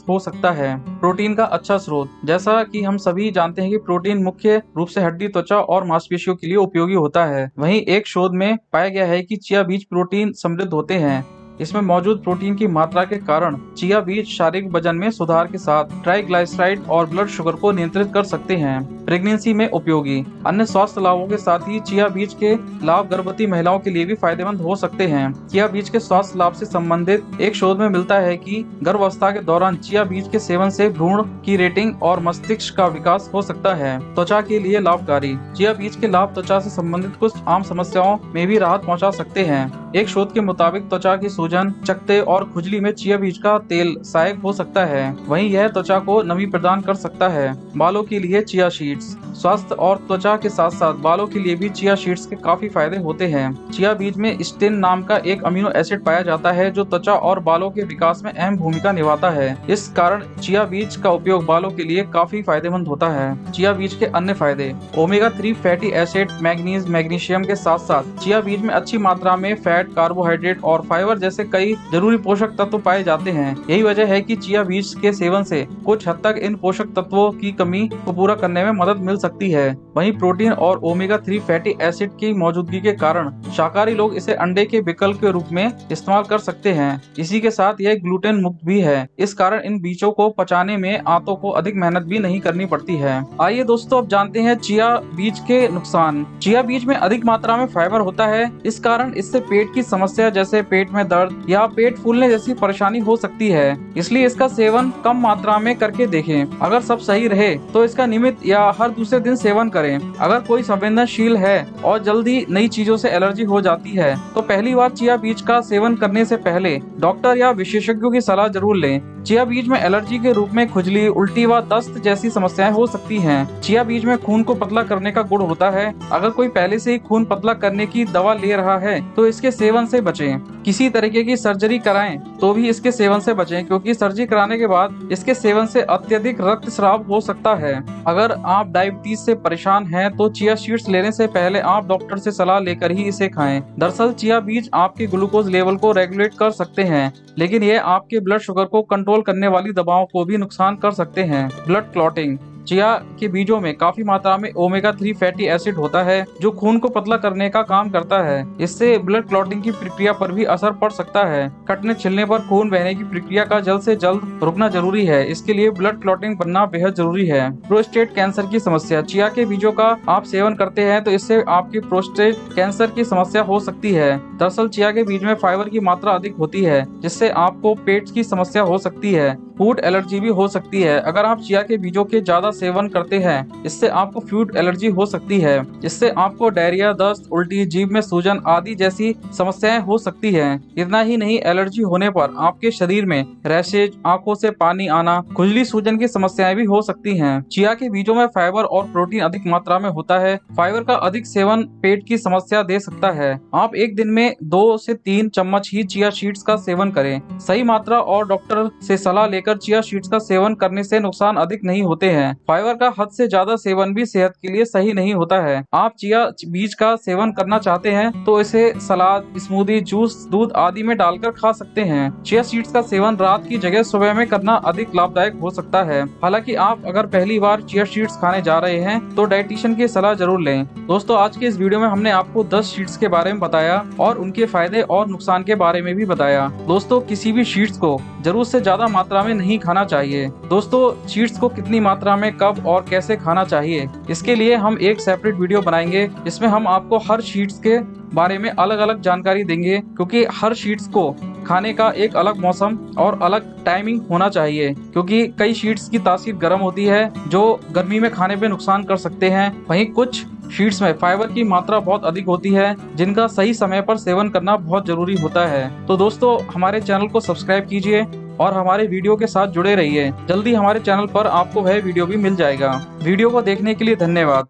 हो सकता है। प्रोटीन का अच्छा स्रोत। जैसा कि हम सभी जानते हैं कि प्रोटीन मुख्य रूप से हड्डी, त्वचा और मांसपेशियों के लिए उपयोगी होता है। वहीं एक शोध में पाया गया है कि चिया बीज प्रोटीन समृद्ध होते हैं। इसमें मौजूद प्रोटीन की मात्रा के कारण चिया बीज शारीरिक वजन में सुधार के साथ ट्राइग्लिसराइड और ब्लड शुगर को नियंत्रित कर सकते हैं। प्रेगनेंसी में उपयोगी। अन्य स्वास्थ्य लाभों के साथ ही चिया बीज के लाभ गर्भवती महिलाओं के लिए भी फायदेमंद हो सकते हैं। चिया बीज के स्वास्थ्य लाभ से संबंधित एक शोध में मिलता है कि गर्भावस्था के दौरान चिया बीज के सेवन से भ्रूण की रेटिंग और मस्तिष्क का विकास हो सकता है। त्वचा के लिए लाभकारी। चिया बीज के लाभ त्वचा से संबंधित कुछ आम समस्याओं में भी राहत पहुंचा सकते हैं। एक शोध के मुताबिक त्वचा की सूजन, चकत्ते और खुजली में चिया बीज का तेल सहायक हो सकता है। वहीं यह त्वचा को नमी प्रदान कर सकता है। बालों के लिए चिया सीड्स। सीड्स स्वास्थ्य और त्वचा के साथ साथ बालों के लिए भी चिया सीड्स के काफी फायदे होते हैं। चिया बीज में स्टेन नाम का एक अमीनो एसिड पाया जाता है जो त्वचा और बालों के विकास में अहम भूमिका निभाता है। इस कारण चिया बीज का उपयोग बालों के लिए काफी फायदेमंद होता है। चिया बीज के अन्य फायदे, omega 3 fatty acid, manganese, magnesium के साथ साथ चिया बीज में अच्छी मात्रा में फैट, कार्बोहाइड्रेट और फाइबर जैसे कई जरूरी पोषक तत्व पाए जाते हैं। यही वजह है कि चिया बीज के सेवन से कुछ हद तक इन पोषक तत्वों की कमी को पूरा करने में मदद मिल सकती है। वहीं प्रोटीन और ओमेगा 3 फैटी एसिड की मौजूदगी के कारण शाकाहारी लोग इसे अंडे के विकल्प के रूप में इस्तेमाल कर सकते हैं। इसी के साथ यह ग्लूटेन मुक्त भी है, इस कारण इन बीजों को पचाने में आंतों को अधिक मेहनत भी नहीं करनी पड़ती है। आइए दोस्तों, अब जानते हैं चिया बीज के नुकसान। चिया बीज में अधिक मात्रा में फाइबर होता है, इस कारण इससे पेट की समस्या जैसे पेट में दर्द या पेट फूलने जैसी परेशानी हो सकती है। इसलिए इसका सेवन कम मात्रा में करके देखें। अगर सब सही रहे तो इसका नियमित या हर दूसरे दिन सेवन करें। अगर कोई संवेदनशील है और जल्दी नई चीजों से एलर्जी हो जाती है तो पहली बार चिया बीज का सेवन करने से पहले डॉक्टर या विशेषज्ञों की सलाह जरूर लें। चिया बीज में एलर्जी के रूप में खुजली, उल्टी व दस्त जैसी समस्याएं हो सकती हैं। चिया बीज में खून को पतला करने का गुण होता है। अगर कोई पहले से ही खून पतला करने की दवा ले रहा है तो इसके सेवन से बचें। किसी तरीके की सर्जरी कराएं तो भी इसके सेवन से बचें, क्योंकि सर्जरी कराने के बाद इसके सेवन से अत्यधिक रक्तस्राव हो सकता है। अगर आप डायबिटीज से परेशान हैं तो चिया सीड्स लेने से पहले आप डॉक्टर से सलाह लेकर ही इसे खाएं। दरअसल चिया बीज आपके ग्लूकोज लेवल को रेगुलेट कर सकते हैं, लेकिन ये आपके ब्लड शुगर को कंट्रोल करने वाली दवाओं को भी नुकसान कर सकते हैं। ब्लड क्लॉटिंग, चिया के बीजों में काफी मात्रा में ओमेगा 3 फैटी एसिड होता है जो खून को पतला करने का काम करता है। इससे ब्लड क्लॉटिंग की प्रक्रिया पर भी असर पड़ सकता है। कटने छिलने पर खून बहने की प्रक्रिया का जल्द से जल्द रुकना जरूरी है। इसके लिए ब्लड क्लॉटिंग बनना बेहद जरूरी है। प्रोस्टेट कैंसर की समस्या, चिया के बीजों का आप सेवन करते हैं तो इससे आपकी प्रोस्टेट कैंसर की समस्या हो सकती है। दरअसल चिया के बीज में फाइबर की मात्रा अधिक होती है, जिससे आपको पेट की समस्या हो सकती है। फूड एलर्जी भी हो सकती है। अगर आप चिया के बीजों के ज्यादा सेवन करते हैं, इससे आपको फूड एलर्जी हो सकती है, जिससे आपको डायरिया, दस्त, उल्टी, जीभ में सूजन आदि जैसी समस्याएं हो सकती हैं। इतना ही नहीं, एलर्जी होने पर आपके शरीर में रैशेज, आंखों से पानी आना, खुजली, सूजन की समस्याएं भी हो सकती हैं। चिया के बीजों में फाइबर और प्रोटीन अधिक मात्रा में होता है। फाइबर का अधिक सेवन पेट की समस्या दे सकता है। आप एक दिन में 2 से 3 चम्मच ही चिया सीड्स का सेवन करें। सही मात्रा और डॉक्टर से सलाह लेकर चिया सीड्स का सेवन करने से नुकसान अधिक नहीं होते हैं। फाइबर का हद से ज्यादा सेवन भी सेहत के लिए सही नहीं होता है। आप चिया बीज का सेवन करना चाहते हैं तो इसे सलाद, स्मूदी, जूस, दूध आदि में डालकर खा सकते हैं। चिया सीड्स का सेवन रात की जगह सुबह में करना अधिक लाभदायक हो सकता है। हालांकि आप अगर पहली बार चिया सीड्स खाने जा रहे हैं तो डाइटिशियन की सलाह जरूर लें। दोस्तों, आज के इस वीडियो में हमने आपको 10 सीड्स के बारे में बताया और उनके फायदे और नुकसान के बारे में भी बताया। दोस्तों, किसी भी सीड्स को जरूरत से ज्यादा मात्रा में नहीं खाना चाहिए। दोस्तों, सीड्स को कितनी मात्रा में, कब और कैसे खाना चाहिए, इसके लिए हम एक सेपरेट वीडियो बनाएंगे जिसमें हम आपको हर सीड्स के बारे में अलग अलग जानकारी देंगे, क्योंकि हर सीड्स को खाने का एक अलग मौसम और अलग टाइमिंग होना चाहिए। क्योंकि कई सीड्स की तासीर गर्म होती है जो गर्मी में खाने पे नुकसान कर सकते हैं। वहीं कुछ सीड्स में फाइबर की मात्रा बहुत अधिक होती है, जिनका सही समय पर सेवन करना बहुत जरूरी होता है। तो दोस्तों, हमारे चैनल को सब्सक्राइब कीजिए और हमारे वीडियो के साथ जुड़े रहिए। जल्दी हमारे चैनल पर आपको वह वीडियो भी मिल जाएगा। वीडियो को देखने के लिए धन्यवाद।